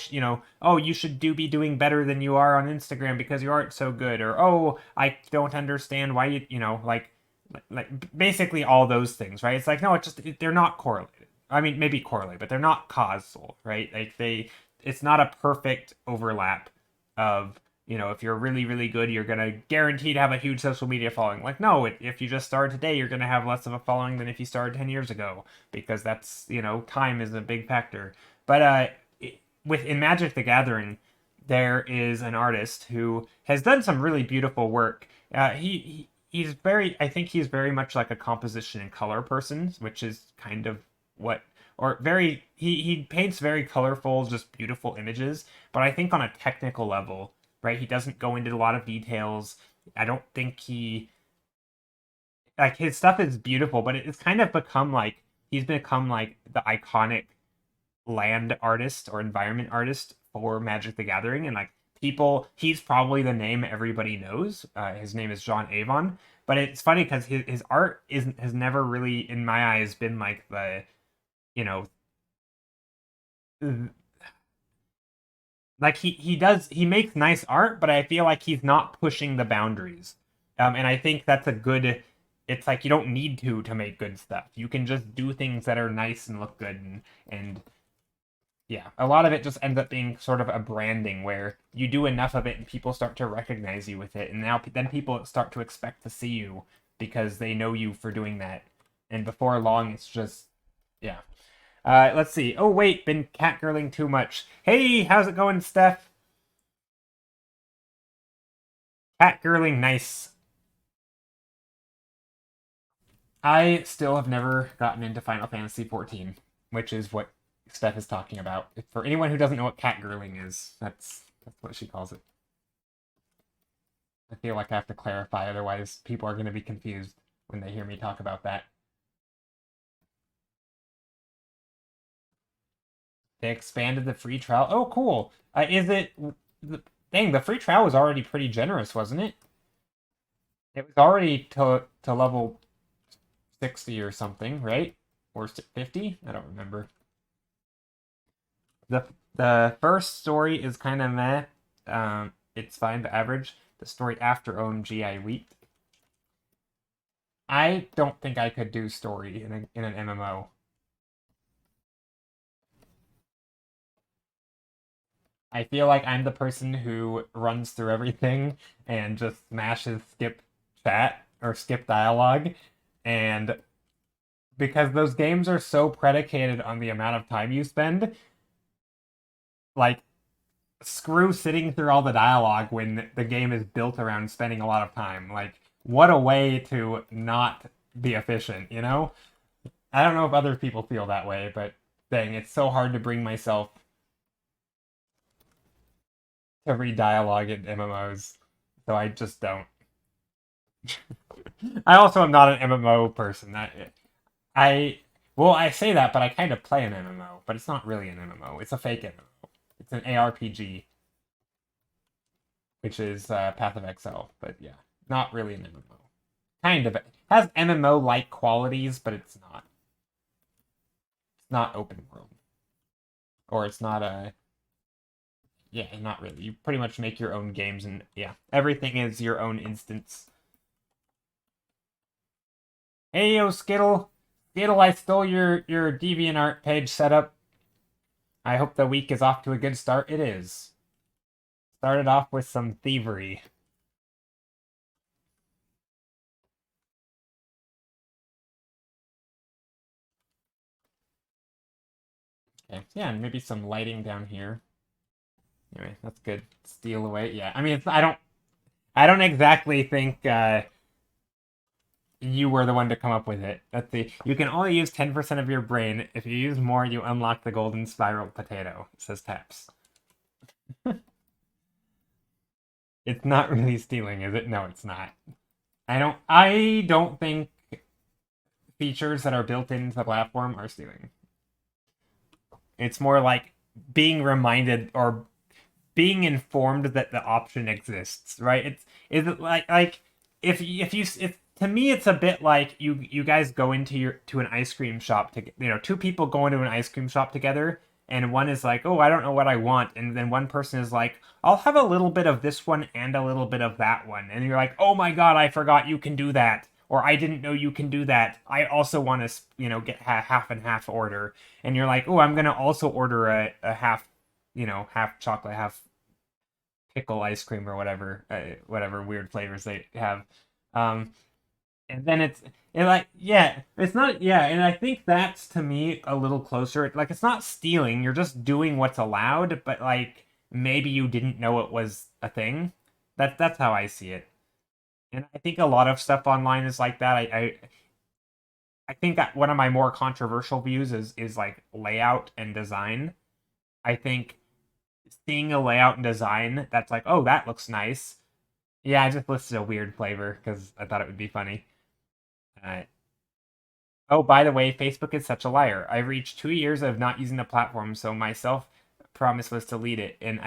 oh, you should be doing better than you are on Instagram because your art's so good, or oh, I don't understand why like basically all those things, right? It's like no, they're not correlated. I mean, maybe correlated, but they're not causal, right? Like it's not a perfect overlap of if you're really, really good, you're going to guarantee to have a huge social media following. Like, no, if you just started today, you're going to have less of a following than if you started 10 years ago, because that's, time is a big factor. But in Magic the Gathering, there is an artist who has done some really beautiful work. I think he's very much like a composition and color person, which is kind of what or very he paints very colorful, just beautiful images. But I think on a technical level, right, he doesn't go into a lot of details. I don't think his stuff is beautiful, but it's kind of become like he's become like the iconic land artist or environment artist for Magic the Gathering, and like he's probably the name everybody knows. His name is John Avon, but it's funny because his art has never really, in my eyes, been like the you know like he makes nice art, but I feel like he's not pushing the boundaries. And I think that's a good. It's like you don't need to make good stuff. You can just do things that are nice and look good, and yeah, a lot of it just ends up being sort of a branding where you do enough of it and people start to recognize you with it, and then people start to expect to see you because they know you for doing that, and before long it's just yeah. Let's see. Oh wait, been catgirling too much. Hey, how's it going, Steph? Catgirling, nice. I still have never gotten into Final Fantasy 14, which is what Steph is talking about. For anyone who doesn't know what catgirling is, that's what she calls it. I feel like I have to clarify, otherwise people are going to be confused when they hear me talk about that. They expanded the free trial. Oh, cool. Is it... Dang, the free trial was already pretty generous, wasn't it? It was already to level 60 or something, right? Or 50? I don't remember. The first story is kind of meh. It's fine, but average. The story after OMG, I weeped. I don't think I could do story in an MMO. I feel like I'm the person who runs through everything and just smashes skip chat or skip dialogue. And because those games are so predicated on the amount of time you spend, like, screw sitting through all the dialogue when the game is built around spending a lot of time. Like, what a way to not be efficient, you know? I don't know if other people feel that way, but dang, it's so hard to bring myself to read dialogue in MMOs. So I just don't. I also am not an MMO person. I well, I say that, but I kind of play an MMO, but it's not really an MMO. It's a fake MMO. It's an ARPG, which is Path of Exile, but yeah, not really an MMO. Kind of. It has MMO-like qualities, but it's not. It's not open world. Or it's not a... Yeah, not really. You pretty much make your own games, and yeah, everything is your own instance. Hey, yo, Skittle! Skittle, I stole your DeviantArt page setup. I hope the week is off to a good start. It is. Started off with some thievery. Okay, yeah, and maybe some lighting down here. Anyway, that's good. Steal away. Yeah, I mean, I don't exactly think you were the one to come up with it. That's you can only use 10% of your brain. If you use more, you unlock the golden spiral potato, says Taps. It's not really stealing, is it? No, it's not. I don't think features that are built into the platform are stealing. It's more like being reminded or being informed that the option exists, right? It's is it like if to me it's a bit like you guys go into an ice cream shop to two people go into an ice cream shop together and one is like, "Oh, I don't know what I want." And then one person is like, "I'll have a little bit of this one and a little bit of that one." And you're like, "Oh my God, I forgot you can do that." Or I didn't know you can do that. I also want to, get half and half order. And you're like, "Oh, I'm going to also order a half, half chocolate, half pickle ice cream or whatever weird flavors they have." Um, and then it's not, yeah, and I think that's to me a little closer. Like, it's not stealing, you're just doing what's allowed, but like maybe you didn't know it was a thing. That's how I see it. And I think a lot of stuff online is like that. I think that one of my more controversial views is like layout and design. I think seeing a layout and design that's like, oh, that looks nice. Yeah, I just listed a weird flavor because I thought it would be funny. Uh, oh, by the way, Facebook is such a liar. I've reached 2 years of not using the platform, so my self promise was to delete it. And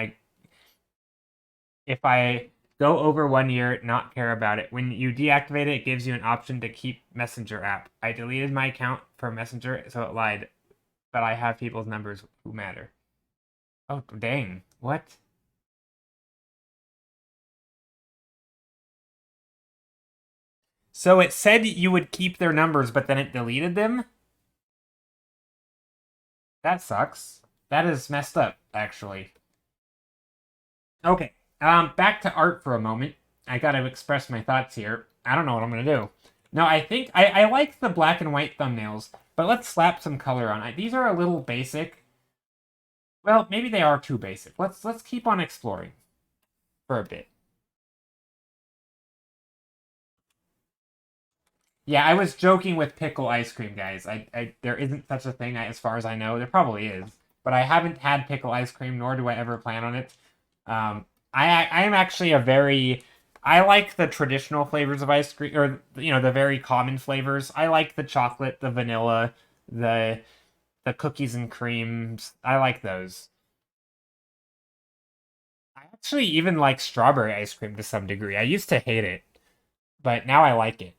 if I go over 1 year, not care about it. When you deactivate it, it gives you an option to keep Messenger app. I deleted my account for Messenger, so it lied. But I have people's numbers who matter. Oh, dang. What? So it said you would keep their numbers, but then it deleted them? That sucks. That is messed up, actually. Okay. Back to art for a moment. I gotta express my thoughts here. I don't know what I'm gonna do. No, I think I like the black and white thumbnails, but let's slap some color on it. These are a little basic. Well, maybe they are too basic. Let's keep on exploring for a bit. Yeah, I was joking with pickle ice cream, guys. There isn't such a thing as far as I know. There probably is, but I haven't had pickle ice cream, nor do I ever plan on it. I am actually I like the traditional flavors of ice cream, or the very common flavors. I like the chocolate, the vanilla, the cookies and creams. I like those. I actually even like strawberry ice cream to some degree. I used to hate it, but now I like it.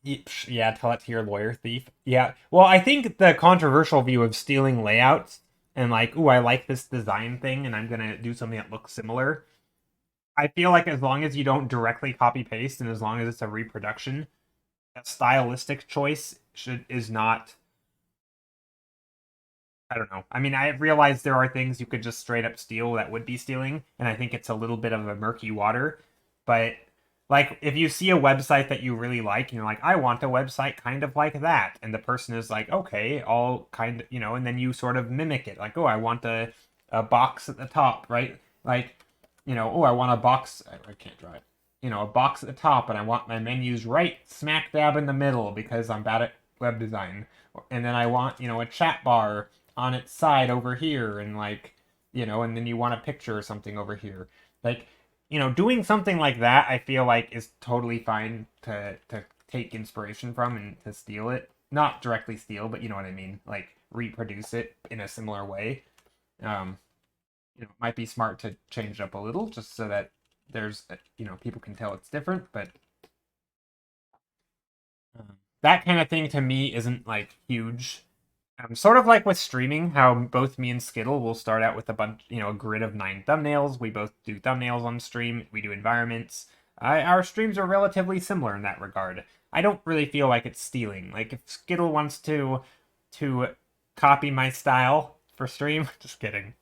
Yeah, tell it to your lawyer thief. Yeah. Well, I think the controversial view of stealing layouts and like, ooh, I like this design thing and I'm gonna do something that looks similar. I feel like as long as you don't directly copy paste and as long as it's a reproduction, a stylistic choice is not. I don't know. I mean, I realize there are things you could just straight up steal that would be stealing, and I think it's a little bit of a murky water. But like, if you see a website that you really like, and you're like, I want a website kind of like that, and the person is like, okay, all kind of, and then you sort of mimic it, like, oh, I want a box at the top, right? Like, oh, I want a box. I can't draw it. A box at the top, and I want my menus right smack dab in the middle because I'm bad at web design. And then I want, a chat bar on its side over here and like and then you want a picture or something over here, like doing something like that I feel like is totally fine to take inspiration from and to steal it, not directly steal, but you know what I mean, like reproduce it in a similar way. um it might be smart to change it up a little just so that there's people can tell it's different, but that kind of thing to me isn't like huge. Sort of like with streaming, how both me and Skittle will start out with a bunch, a grid of 9 thumbnails. We both do thumbnails on stream. We do environments. Our streams are relatively similar in that regard. I don't really feel like it's stealing. Like if Skittle wants to copy my style for stream, just kidding.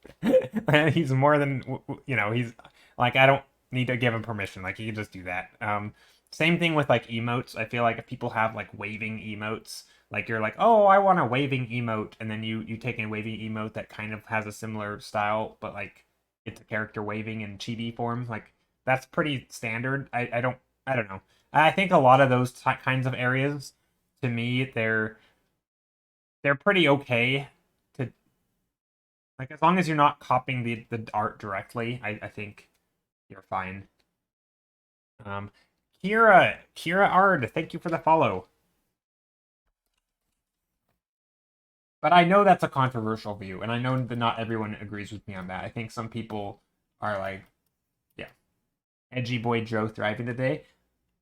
He's more than he's like I don't need to give him permission. Like he can just do that. Same thing with like emotes. I feel like if people have like waving emotes, like you're like, oh, I want a waving emote, and then you take a waving emote that kind of has a similar style, but like it's a character waving in chibi form. Like that's pretty standard. I don't know. I think a lot of those kinds of areas, to me, they're pretty okay to, like, as long as you're not copying the art directly. I think you're fine. Um, Kira Ard, thank you for the follow. But I know that's a controversial view, and I know that not everyone agrees with me on that. I think some people are like, yeah, edgy boy Joe thriving today.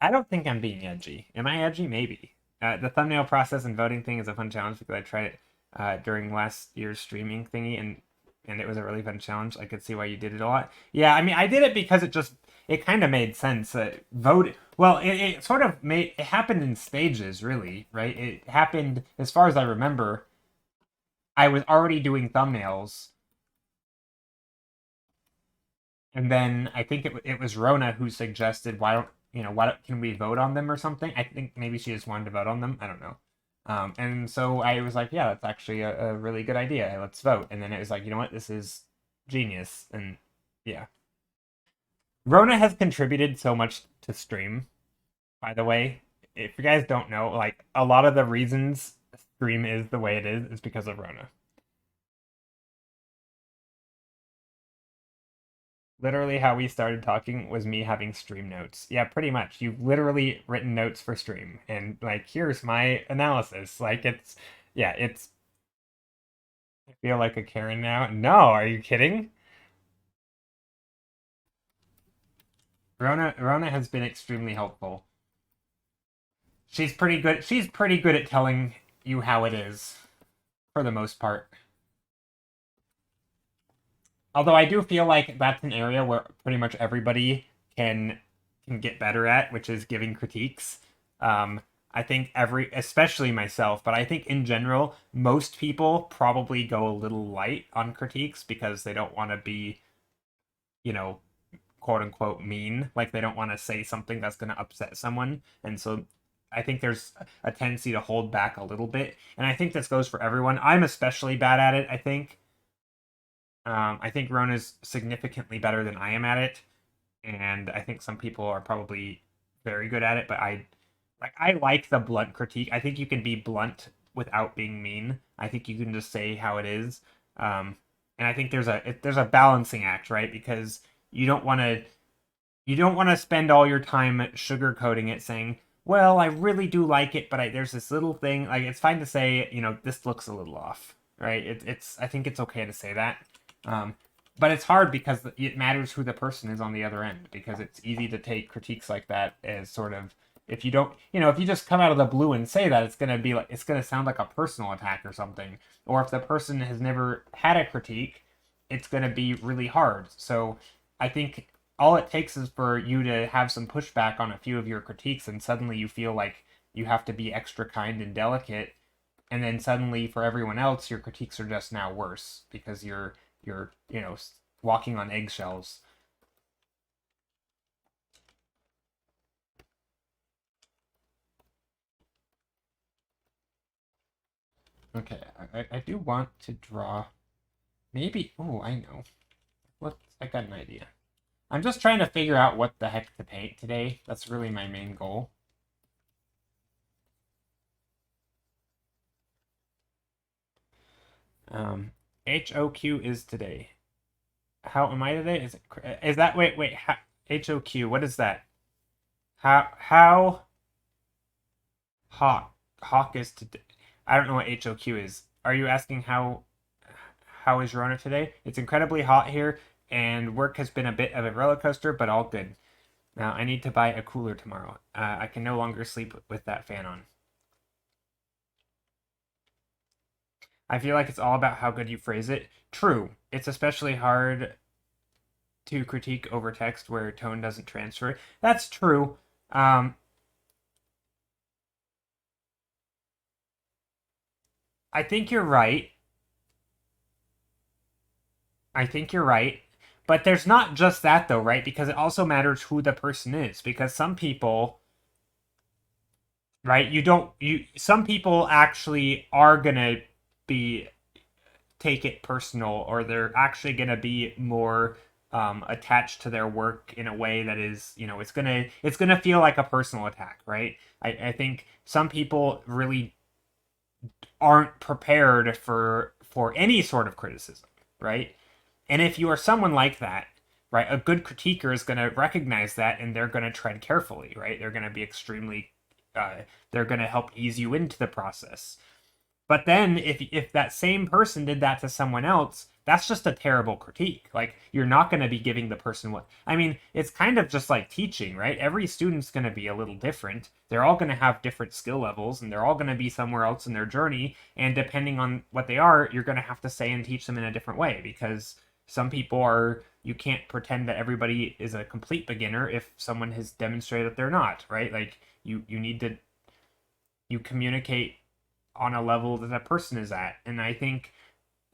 I don't think I'm being edgy. Am I edgy? Maybe. The thumbnail process and voting thing is a fun challenge because I tried it during last year's streaming thingy, and it was a really fun challenge. I could see why you did it a lot. Yeah, I mean, I did it because it kind of made sense. Vote. Well, it sort of made it happened in stages, really, right? It happened as far as I remember. I was already doing thumbnails, and then I think it was Rona who suggested, why don't can we vote on them or something? I think maybe she just wanted to vote on them. I don't know. And so I was like, yeah, that's actually a really good idea. Let's vote. And then it was like, you know what, this is genius. And yeah, Rona has contributed so much to stream. By the way, if you guys don't know, like a lot of the reasons stream is the way it is because of Rona. Literally, how we started talking was me having stream notes. Yeah, pretty much. You've literally written notes for stream, and like, here's my analysis. Like, yeah, it's. I feel like a Karen now. No, are you kidding? Rona has been extremely helpful. She's pretty good. She's pretty good at telling you how it is, for the most part. Although I do feel like that's an area where pretty much everybody can get better at, which is giving critiques. Um, I think especially myself, but I think in general, most people probably go a little light on critiques because they don't want to be, you know, quote unquote mean. Like they don't want to say something that's going to upset someone, and so I think there's a tendency to hold back a little bit. And I think this goes for everyone. I'm especially bad at it. I think Rona's significantly better than I am at it, and I think some people are probably very good at it. But I like the blunt critique. I think you can be blunt without being mean. I think you can just say how it is. And I think there's a balancing act, right? Because you don't want to you don't want to spend all your time sugarcoating it, saying, "Well, I really do like it, but there's this little thing." Like it's fine to say, this looks a little off, right? It's I think it's okay to say that. Um, but it's hard because it matters who the person is on the other end, because it's easy to take critiques like that as sort of if you don't, if you just come out of the blue and say that, it's gonna sound like a personal attack or something. Or if the person has never had a critique, it's gonna be really hard. So I think all it takes is for you to have some pushback on a few of your critiques, and suddenly you feel like you have to be extra kind and delicate, and then suddenly for everyone else your critiques are just now worse because you're walking on eggshells. Okay, I do want to draw. Maybe. Oh, I know. I got an idea. I'm just trying to figure out what the heck to paint today. That's really my main goal. HOQ is today. How am I today? Is that wait HOQ? What is that? How Hawk is today? I don't know what HOQ is. Are you asking how is Rona today? It's incredibly hot here, and work has been a bit of a roller coaster, but all good. Now I need to buy a cooler tomorrow. I can no longer sleep with that fan on. I feel like it's all about how good you phrase it. True. It's especially hard to critique over text where tone doesn't transfer. That's true. I think you're right. I think you're right. But there's not just that though, right? Because it also matters who the person is. Because some people, right, some people actually are gonna be take it personal, or they're actually gonna be more attached to their work in a way that is, it's gonna feel like a personal attack, right? I think some people really aren't prepared for any sort of criticism, right? And if you are someone like that, right, a good critiquer is going to recognize that, and they're going to tread carefully, right? They're going to be extremely, they're going to help ease you into the process. But then if that same person did that to someone else, that's just a terrible critique. Like, you're not going to be giving the person what I mean, it's kind of just like teaching, right? Every student's going to be a little different. They're all going to have different skill levels, and they're all going to be somewhere else in their journey, and depending on what they are, you're going to have to say and teach them in a different way, because some people are you can't pretend that everybody is a complete beginner if someone has demonstrated that they're not, right? Like, you need to you communicate on a level that that person is at. And I think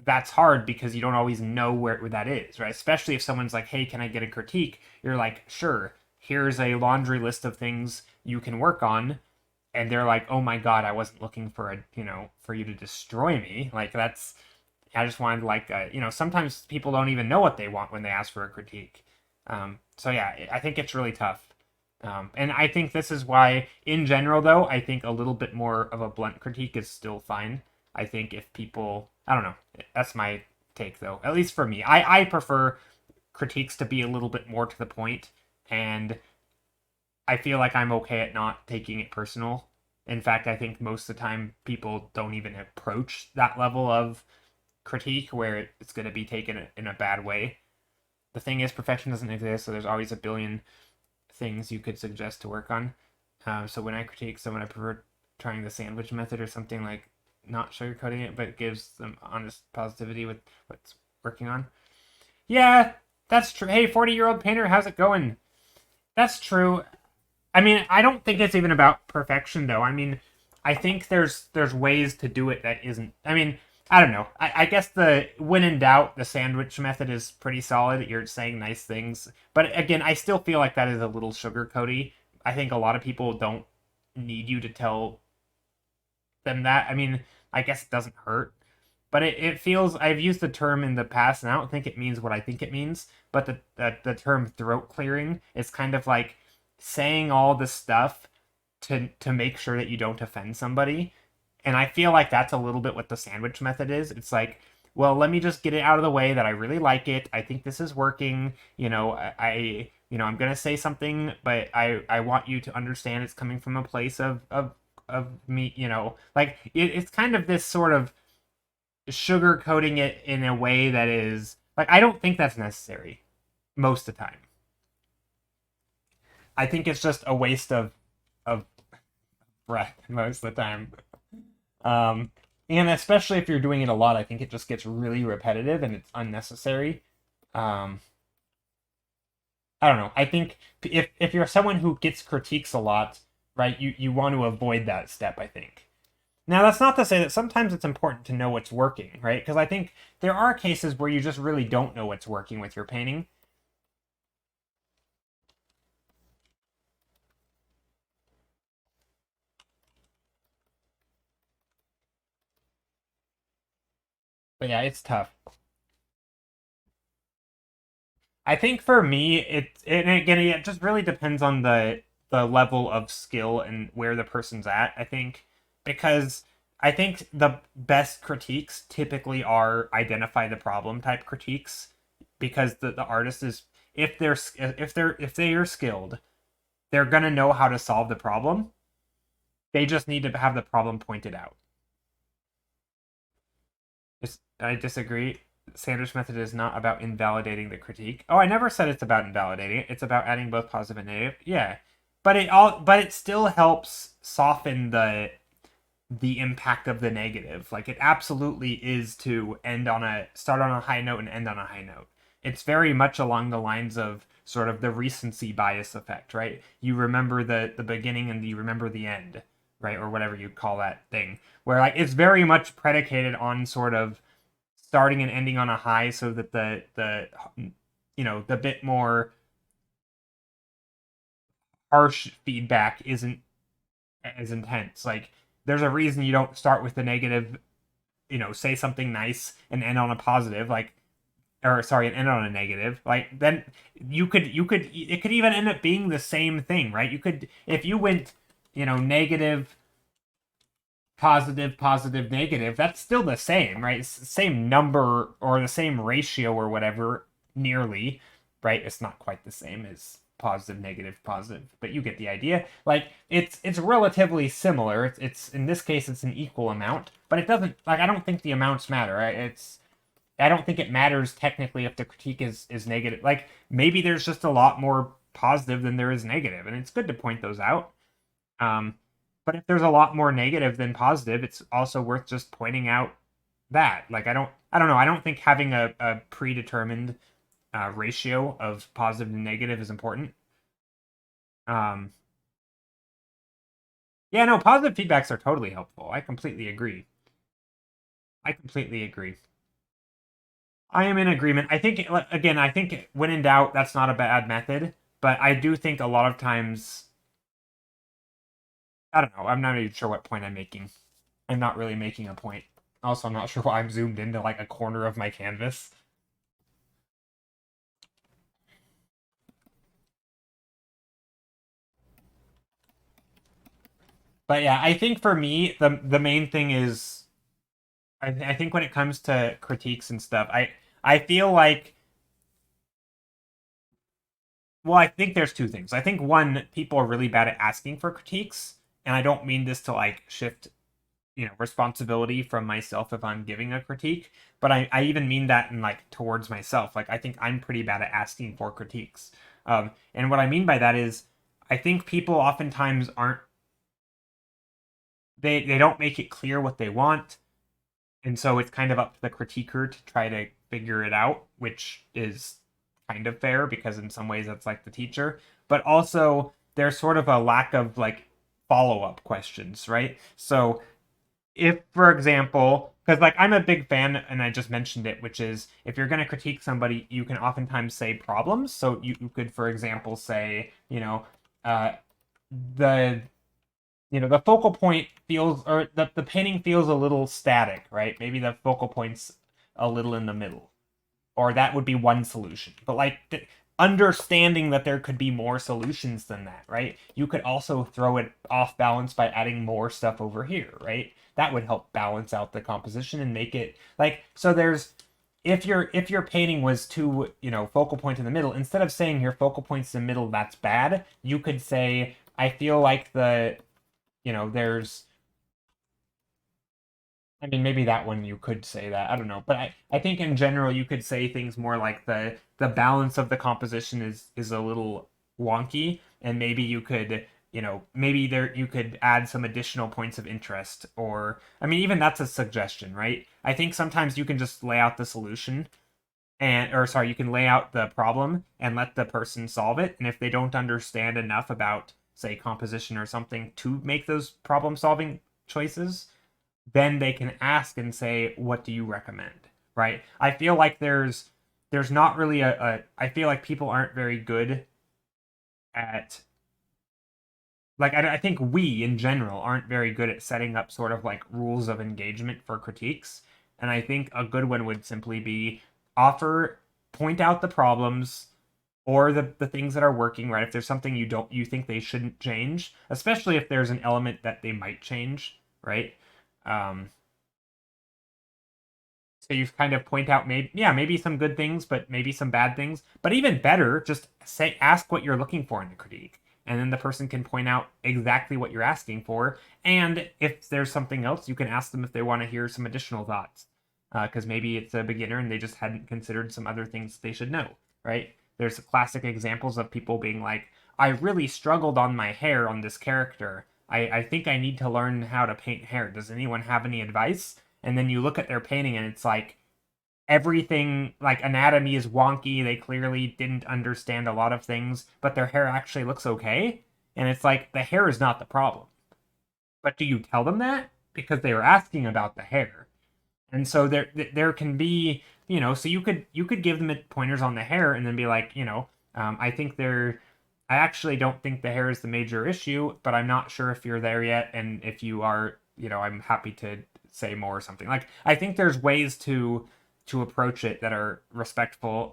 that's hard because you don't always know where that is, right? Especially if someone's like, hey, can I get a critique? You're like, sure, here's a laundry list of things you can work on. And they're like, oh my God, I wasn't looking for for you to destroy me. Like, I just wanted, like, sometimes people don't even know what they want when they ask for a critique. So yeah, I think it's really tough. And I think this is why, in general, though, I think a little bit more of a blunt critique is still fine. I think if people, I don't know, that's my take, though. At least for me, I prefer critiques to be a little bit more to the point, and I feel like I'm okay at not taking it personal. In fact, I think most of the time people don't even approach that level of critique where it's going to be taken in a bad way. The thing is, perfection doesn't exist, so there's always a billion things you could suggest to work on. So when I critique someone, I prefer trying the sandwich method or something, like not sugarcoating it, but gives them honest positivity with what's working on. Yeah, that's true. Hey, 40-year-old painter, how's it going? That's true. I mean, I don't think it's even about perfection, though. I mean, I think there's ways to do it that isn't. I mean, I don't know. I guess the when in doubt, the sandwich method is pretty solid. You're saying nice things, but again, I still feel like that is a little sugarcoaty. I think a lot of people don't need you to tell them that. I mean, I guess it doesn't hurt, but it feels. I've used the term in the past, and I don't think it means what I think it means. But the term throat clearing is kind of like saying all this stuff to make sure that you don't offend somebody. And I feel like that's a little bit what the sandwich method is. It's like, well, let me just get it out of the way that I really like it. I think this is working. I'm gonna say something, but I want you to understand it's coming from a place of me. Like it's kind of this sort of sugarcoating it in a way that is like, I don't think that's necessary most of the time. I think it's just a waste of breath most of the time. Um, and especially if you're doing it a lot, I think it just gets really repetitive and it's unnecessary. Um, I don't know. I think if you're someone who gets critiques a lot, right, you want to avoid that step, I think. Now, that's not to say that sometimes it's important to know what's working, right? Because I think there are cases where you just really don't know what's working with your painting. But yeah, it's tough. I think for me, and again, it just really depends on the level of skill and where the person's at. I think because I think the best critiques typically are identify the problem type critiques because the artist is if they are skilled, they're gonna know how to solve the problem. They just need to have the problem pointed out. I disagree. Sanders' method is not about invalidating the critique. Oh, I never said it's about invalidating it. It's about adding both positive and negative. Yeah, but it still helps soften the impact of the negative. Like it absolutely is to start on a high note and end on a high note. It's very much along the lines of sort of the recency bias effect, right? You remember the beginning and you remember the end, right? Or whatever you call that thing. Where like it's very much predicated on sort of starting and ending on a high so that the bit more harsh feedback isn't as intense. Like there's a reason you don't start with the negative, say something nice and end on a positive, like or sorry, and end on a negative. Like then you could it could even end up being the same thing, right? You could if you went, negative positive, positive, negative, that's still the same, right? It's the same number or the same ratio or whatever, nearly, right? It's not quite the same as positive, negative, positive, but you get the idea. Like it's relatively similar. It's in this case it's an equal amount, but it doesn't like I don't think the amounts matter. Right? I don't think it matters technically if the critique is negative. Like maybe there's just a lot more positive than there is negative, and it's good to point those out. Um, but if there's a lot more negative than positive, it's also worth just pointing out that. Like I don't know. I don't think having a predetermined ratio of positive and negative is important. Um, yeah, no, positive feedbacks are totally helpful. I completely agree. I completely agree. I am in agreement. I think again, I think when in doubt, that's not a bad method. But I do think a lot of times, I don't know. I'm not even sure what point I'm making. I'm not really making a point. Also, I'm not sure why I'm zoomed into like a corner of my canvas. But yeah, I think for me, the main thing is I think when it comes to critiques and stuff, I feel like well, I think there's two things. I think one, people are really bad at asking for critiques, and I don't mean this to like shift responsibility from myself if I'm giving a critique, but I even mean that in like towards myself. Like I think I'm pretty bad at asking for critiques. And what I mean by that is I think people oftentimes aren't they don't make it clear what they want, and so it's kind of up to the critiquer to try to figure it out, which is kind of fair because in some ways that's like the teacher, but also there's sort of a lack of like follow-up questions, right? So if for example because like I'm a big fan and I just mentioned it, which is if you're going to critique somebody you can oftentimes say problems. So you could for example say uh the the focal point feels or the painting feels a little static, right? Maybe the focal point's a little in the middle, or that would be one solution. But like understanding that there could be more solutions than that, right? You could also throw it off balance by adding more stuff over here, right? That would help balance out the composition and make it like so there's if your painting was too, focal point in the middle, instead of saying your focal point's in the middle, that's bad, you could say I feel like there's I mean, maybe that one you could say that. I don't know, but I think in general you could say things more like the balance of the composition is a little wonky, and maybe you could maybe there you could add some additional points of interest, or I mean, even that's a suggestion, right? I think sometimes you can just lay out the solution or sorry, you can lay out the problem and let the person solve it. And if they don't understand enough about, say, composition or something to make those problem solving choices, then they can ask and say, what do you recommend? Right? I feel like there's not really I feel like people aren't very good at, like, I think we in general aren't very good at setting up sort of like rules of engagement for critiques. And I think a good one would simply be point out the problems or the things that are working, right? If there's something you think they shouldn't change, especially if there's an element that they might change, right? Um, so you kind of point out maybe some good things, but maybe some bad things. But even better, just ask what you're looking for in the critique, and then the person can point out exactly what you're asking for. And if there's something else, you can ask them if they want to hear some additional thoughts, because maybe it's a beginner and they just hadn't considered some other things they should know, right? There's classic examples of people being like, "I really struggled on my hair on this character. I think I need to learn how to paint hair. Does anyone have any advice?" And then you look at their painting and it's like everything, like anatomy is wonky. They clearly didn't understand a lot of things, but their hair actually looks okay. And it's like the hair is not the problem. But do you tell them that? Because they were asking about the hair. And so there can be, so you could give them pointers on the hair and then be like, I think I actually don't think the hair is the major issue, but I'm not sure if you're there yet, and if you are, I'm happy to say more or something. Like, I think there's ways to approach it that are respectful,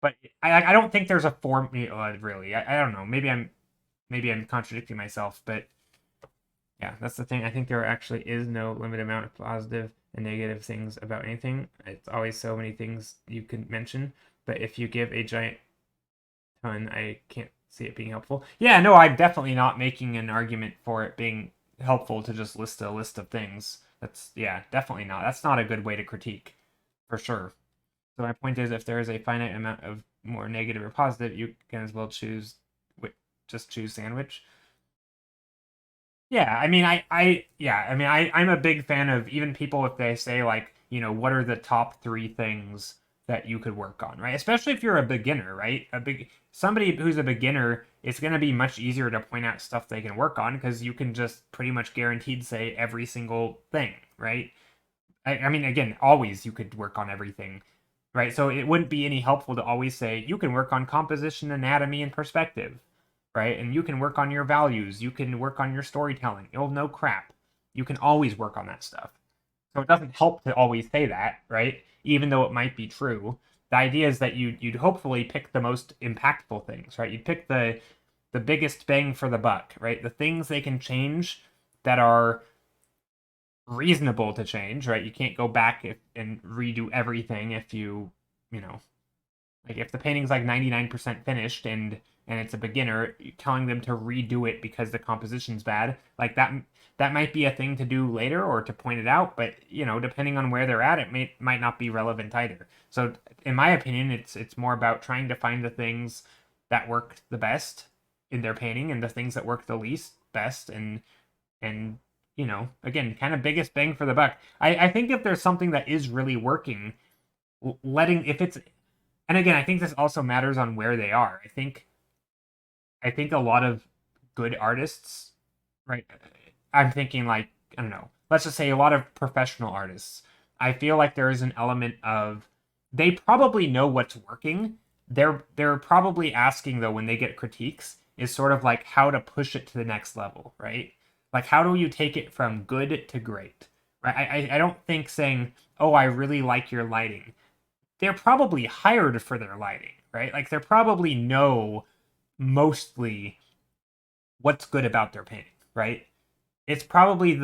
but I don't think there's a formula really. I don't know. Maybe I'm contradicting myself, but yeah, that's the thing. I think there actually is no limited amount of positive and negative things about anything. It's always so many things you can mention, but if you give a giant ton, I can't see it being helpful. Yeah, no, I'm definitely not making an argument for it being helpful to just list a list of things. Yeah, definitely not. That's not a good way to critique, for sure. So my point is, if there is a finite amount of more negative or positive, you can as well just choose sandwich. Yeah, I mean, yeah, I mean, I'm a big fan of even people if they say like, what are the top three things that you could work on, right? Especially if you're a beginner, right? Somebody who's a beginner, it's going to be much easier to point out stuff they can work on because you can just pretty much guaranteed say every single thing, right? I mean, again, always you could work on everything, right? So it wouldn't be any helpful to always say you can work on composition, anatomy, and perspective, right? And you can work on your values, you can work on your storytelling. Oh, no crap. You can always work on that stuff. So it doesn't help to always say that, right? Even though it might be true. The idea is that you'd hopefully pick the most impactful things, right? You'd pick the biggest bang for the buck, right? The things they can change that are reasonable to change, right? You can't go back and redo everything if you know, like if the painting's like 99% finished and it's a beginner, telling them to redo it because the composition's bad, like that might be a thing to do later or to point it out, but depending on where they're at, might not be relevant either. So in my opinion, it's more about trying to find the things that work the best in their painting and the things that work the least best and again, kind of biggest bang for the buck. I think if there's something that is really working, letting if it's and again, I think this also matters on where they are. I think a lot of good artists, right? I'm thinking like, I don't know, let's just say a lot of professional artists. I feel like there is an element of they probably know what's working. They're probably asking though when they get critiques is sort of like how to push it to the next level, right? Like how do you take it from good to great? Right? I don't think saying, "Oh, I really like your lighting." They're probably hired for their lighting, right? Like they probably know mostly what's good about their painting, right? It's probably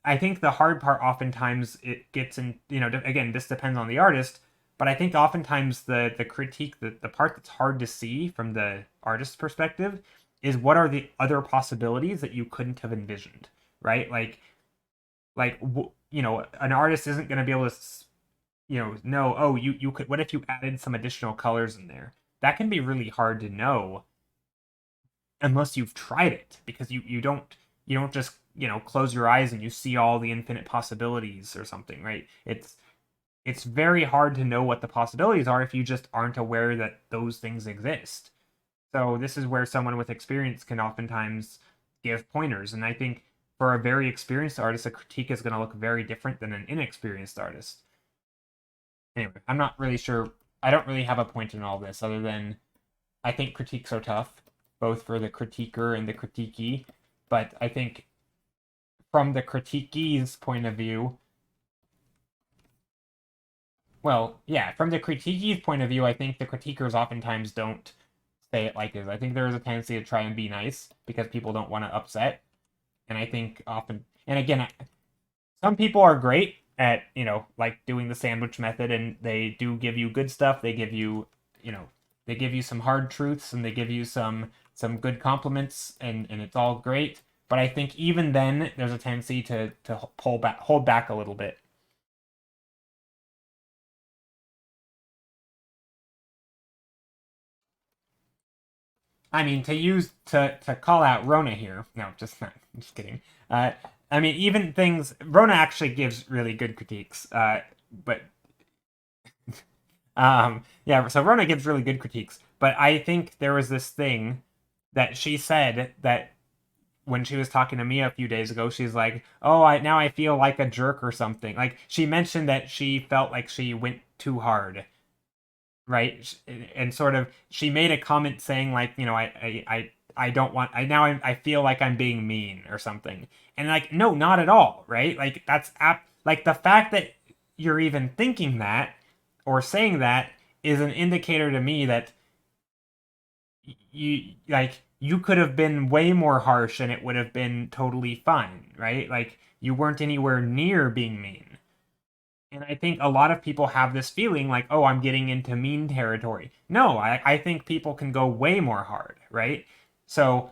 I think the hard part oftentimes it gets in, again, this depends on the artist, but I think oftentimes the critique, the part that's hard to see from the artist's perspective is what are the other possibilities that you couldn't have envisioned, right? Like an artist isn't going to be able to know, oh, you could, what if you added some additional colors in there? That can be really hard to know unless you've tried it, because you don't just close your eyes and you see all the infinite possibilities or something, right? It's very hard to know what the possibilities are if you just aren't aware that those things exist. So this is where someone with experience can oftentimes give pointers, and I think for a very experienced artist, a critique is going to look very different than an inexperienced artist. Anyway, I'm not really sure. I don't really have a point in all this other than I think critiques are tough, both for the critiquer and the critiquee. But I think from the critiquee's point of view, well, yeah, from the critiquee's point of view, I think the critiquers oftentimes don't say it like this. I think there is a tendency to try and be nice because people don't want to upset. And I think often, and again, some people are great at, like doing the sandwich method, and they do give you good stuff. They give you, they give you some hard truths, and they give you some good compliments, and it's all great. But I think even then, there's a tendency to hold back a little bit. I mean, to call out Rona here. No, just not. Just kidding. Uh, I mean, even things Rona actually gives really good critiques. But yeah, so Rona gives really good critiques. But I think there was this thing that she said that when she was talking to me a few days ago, she's like, "Oh, I feel like a jerk or something." Like she mentioned that she felt like she went too hard, right? And sort of she made a comment saying like, I don't want I feel like I'm being mean or something. And like, no, not at all, right? Like like the fact that you're even thinking that or saying that is an indicator to me that you could have been way more harsh and it would have been totally fine, right? Like you weren't anywhere near being mean. And I think a lot of people have this feeling like, oh, I'm getting into mean territory. No, I think people can go way more hard, right? So,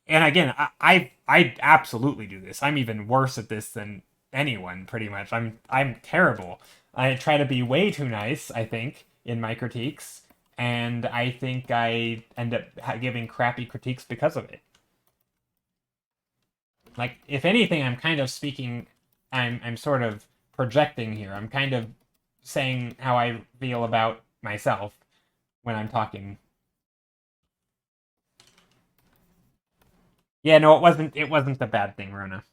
and again, I absolutely do this. I'm even worse at this than anyone, pretty much. I'm terrible. I try to be way too nice, I think, in my critiques, and I think I end up giving crappy critiques because of it. Like, if anything, I'm kind of speaking. I'm sort of projecting here. I'm kind of saying how I feel about myself when I'm talking. Yeah, no, it wasn't a bad thing, Rona.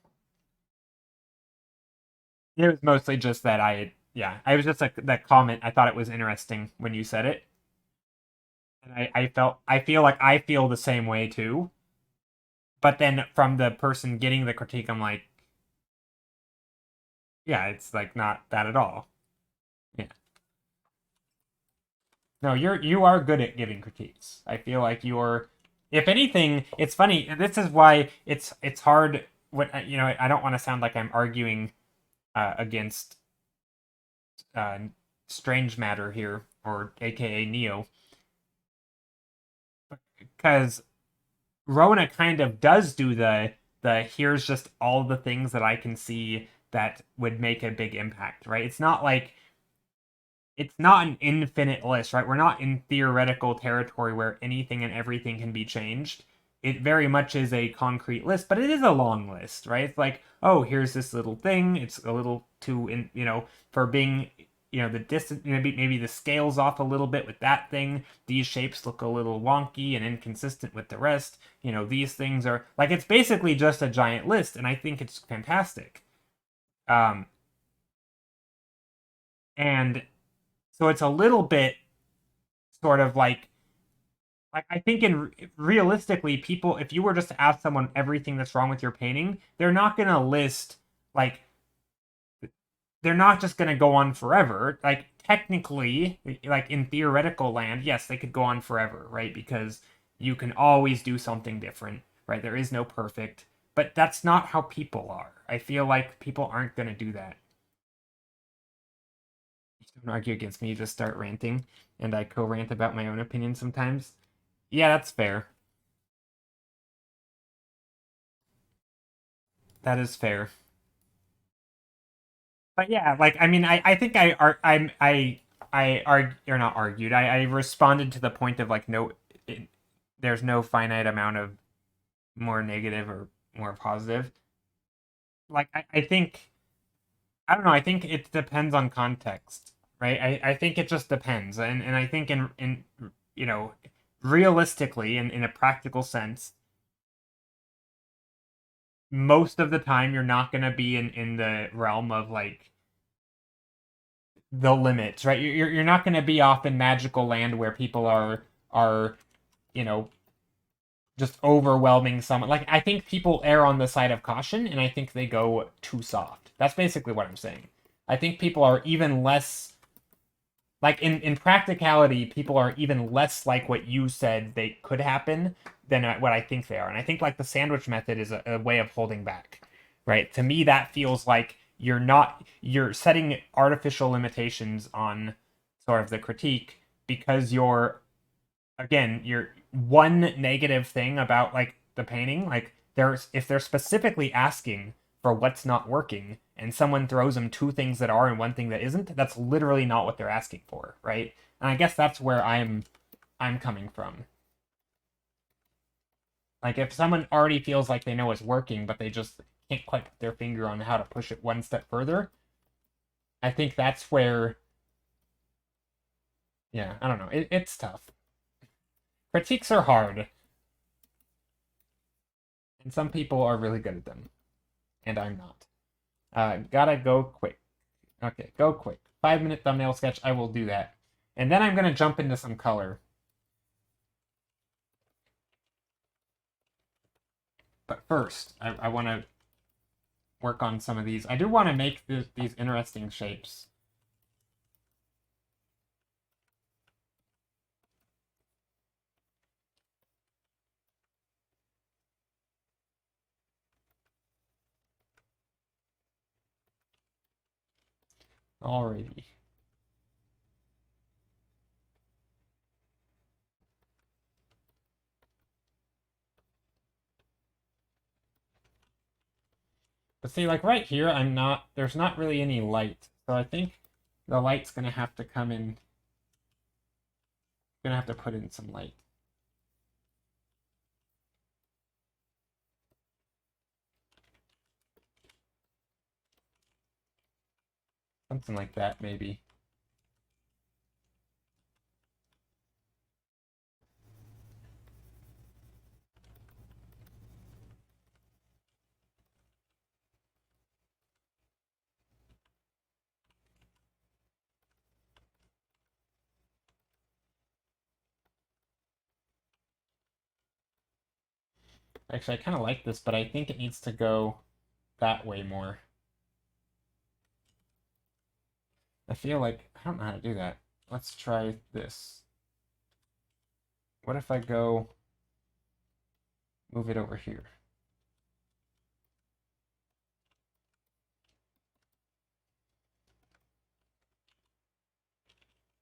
It was mostly just that yeah, I was just like that comment. I thought it was interesting when you said it, and I feel like I feel the same way too. But then from the person getting the critique, I'm like, yeah, it's like not that at all. Yeah. No, you are good at giving critiques. I feel like you're, if anything, it's funny. This is why it's hard. When I don't want to sound like I'm arguing against uh, Strange Matter here, or AKA Neo, because Rona kind of does do the here's just all the things that I can see that would make a big impact, right? It's not an infinite list, right? We're not in theoretical territory where anything and everything can be changed. It very much is a concrete list, but it is a long list, right? It's like, oh, here's this little thing. It's a little too for being, the distance, maybe the scale's off a little bit with that thing. These shapes look a little wonky and inconsistent with the rest. These things are like, it's basically just a giant list, and I think it's fantastic. Um, and so it's a little bit sort of like I think in realistically, people, if you were just to ask someone everything that's wrong with your painting, they're not gonna list like they're not just gonna go on forever. Like technically, like in theoretical land, yes, they could go on forever, right? Because you can always do something different, right? There is no perfect, but that's not how people are. I feel like people aren't gonna do that. You don't argue against me, you just start ranting, and I co-rant about my own opinion sometimes. Yeah, that's fair. That is fair. But yeah, like I mean, I think I argue or not argued. I responded to the point of like no, it, there's no finite amount of more negative or more positive. Like I think I don't know, I think it depends on context, right? I think it just depends. And I think in you know, realistically in a practical sense, most of the time you're not gonna be in the realm of like the limits, right? You're not gonna be off in magical land where people are you know just overwhelming someone. Like I think people err on the side of caution, and I think they go too soft. That's basically what I'm saying. I think people are even less like in practicality, people are even less like what you said they could happen than what I think they are. And I think like the sandwich method is a way of holding back, right? To me, that feels like you're setting artificial limitations on sort of the critique because you're again, your one negative thing about like the painting, like there's if they're specifically asking for what's not working and someone throws them two things that are and one thing that isn't, that's literally not what they're asking for, right? And I guess that's where I'm coming from. Like if someone already feels like they know it's working, but they just can't quite put their finger on how to push it one step further, I think that's where yeah, I don't know. It's tough. Critiques are hard, and some people are really good at them, and I'm not. Gotta go quick. Okay, go quick. 5 minute thumbnail sketch, I will do that. And then I'm gonna jump into some color. But first, I want to work on some of these. I do want to make these interesting shapes. Alrighty. But see, like right here, there's not really any light. So I think the light's gonna have to come in, gonna have to put in some light. Something like that, maybe. Actually, I kind of like this, but I think it needs to go that way more. I feel like, I don't know how to do that. Let's try this. What if I go move it over here?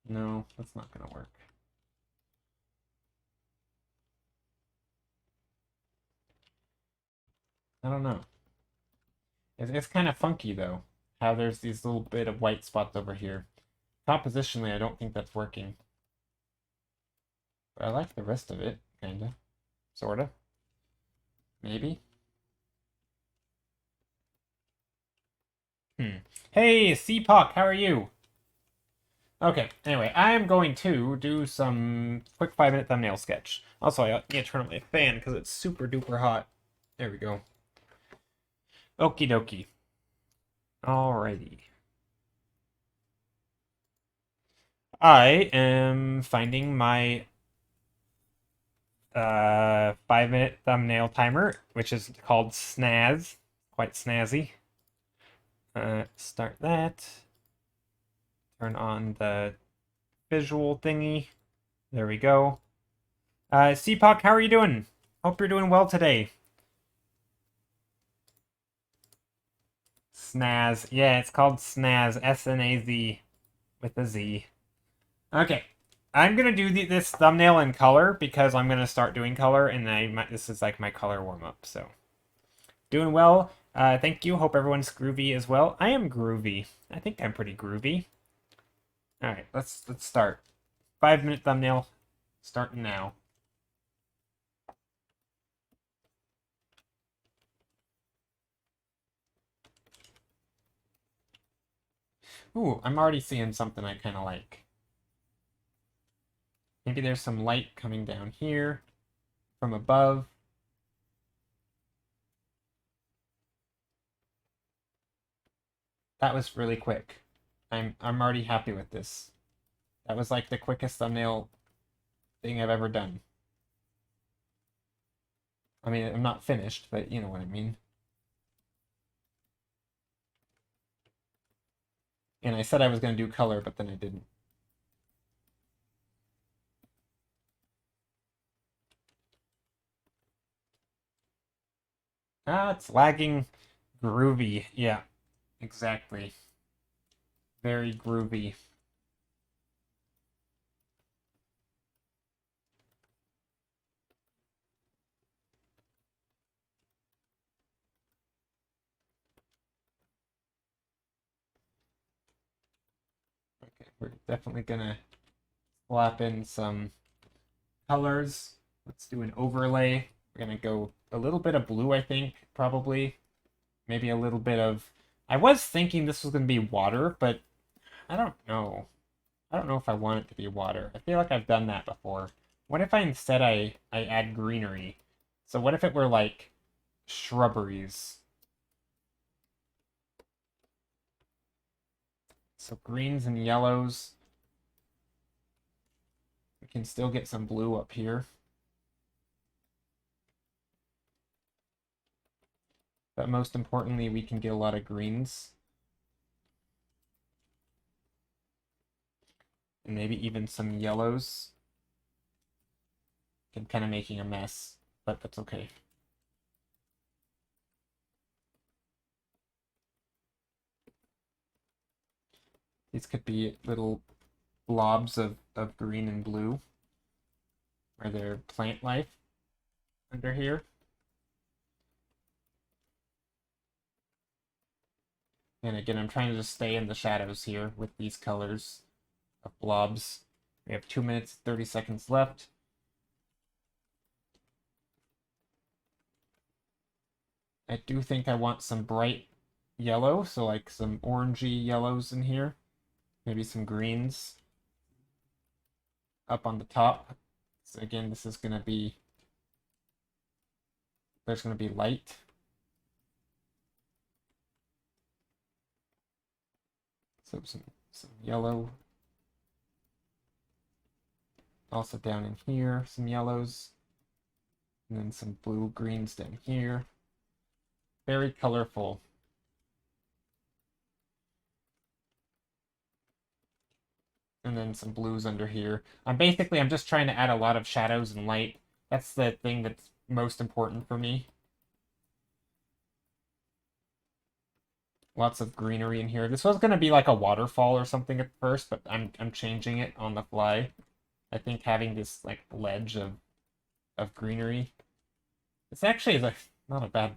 No, that's not gonna work. I don't know. It's kind of funky though, how there's these little bit of white spots over here. Compositionally, I don't think that's working. But I like the rest of it, kinda. Sorta. Maybe. Hey, CPOC, how are you? Okay, anyway, I'm going to do some quick 5 minute thumbnail sketch. Also, I need to turn on my fan because it's super duper hot. There we go. Okie dokie. Alrighty. I am finding my 5 minute thumbnail timer, which is called Snaz. Quite snazzy. Start that. Turn on the visual thingy. There we go. CPOC, how are you doing? Hope you're doing well today. Snaz. Yeah, it's called Snaz. S-N-A-Z. With a Z. Okay. I'm gonna do this thumbnail in color because I'm gonna start doing color, and this is like my color warm up. So, doing well. Thank you. Hope everyone's groovy as well. I am groovy. I think I'm pretty groovy. All right, let's start. 5 minute thumbnail, starting now. Ooh, I'm already seeing something I kind of like. Maybe there's some light coming down here from above. That was really quick. I'm already happy with this. That was like the quickest thumbnail thing I've ever done. I mean, I'm not finished, but you know what I mean. And I said I was going to do color, but then I didn't. Ah, it's lagging. Groovy. Yeah, exactly. Very groovy. Okay, we're definitely gonna slap in some colors. Let's do an overlay. We're gonna go a little bit of blue, I think, probably. Maybe a little bit of... I was thinking this was gonna be water, but I don't know. I don't know if I want it to be water. I feel like I've done that before. What if I add greenery? So what if it were like shrubberies? So greens and yellows. We can still get some blue up here. But most importantly, we can get a lot of greens. And maybe even some yellows. I'm kind of making a mess, but that's okay. These could be little blobs of green and blue. Are there plant life under here? And again, I'm trying to just stay in the shadows here with these colors of blobs. We have 2 minutes, 30 seconds left. I do think I want some bright yellow, so like some orangey yellows in here. Maybe some greens up on the top. So again, this is going to be... There's going to be light. So some yellow. Also down in here, some yellows. And then some blue greens down here. Very colorful. And then some blues under here. I'm just trying to add a lot of shadows and light. That's the thing that's most important for me. Lots of greenery in here. This was going to be like a waterfall or something at first, but I'm changing it on the fly. I think having this like ledge of greenery. This actually is not a bad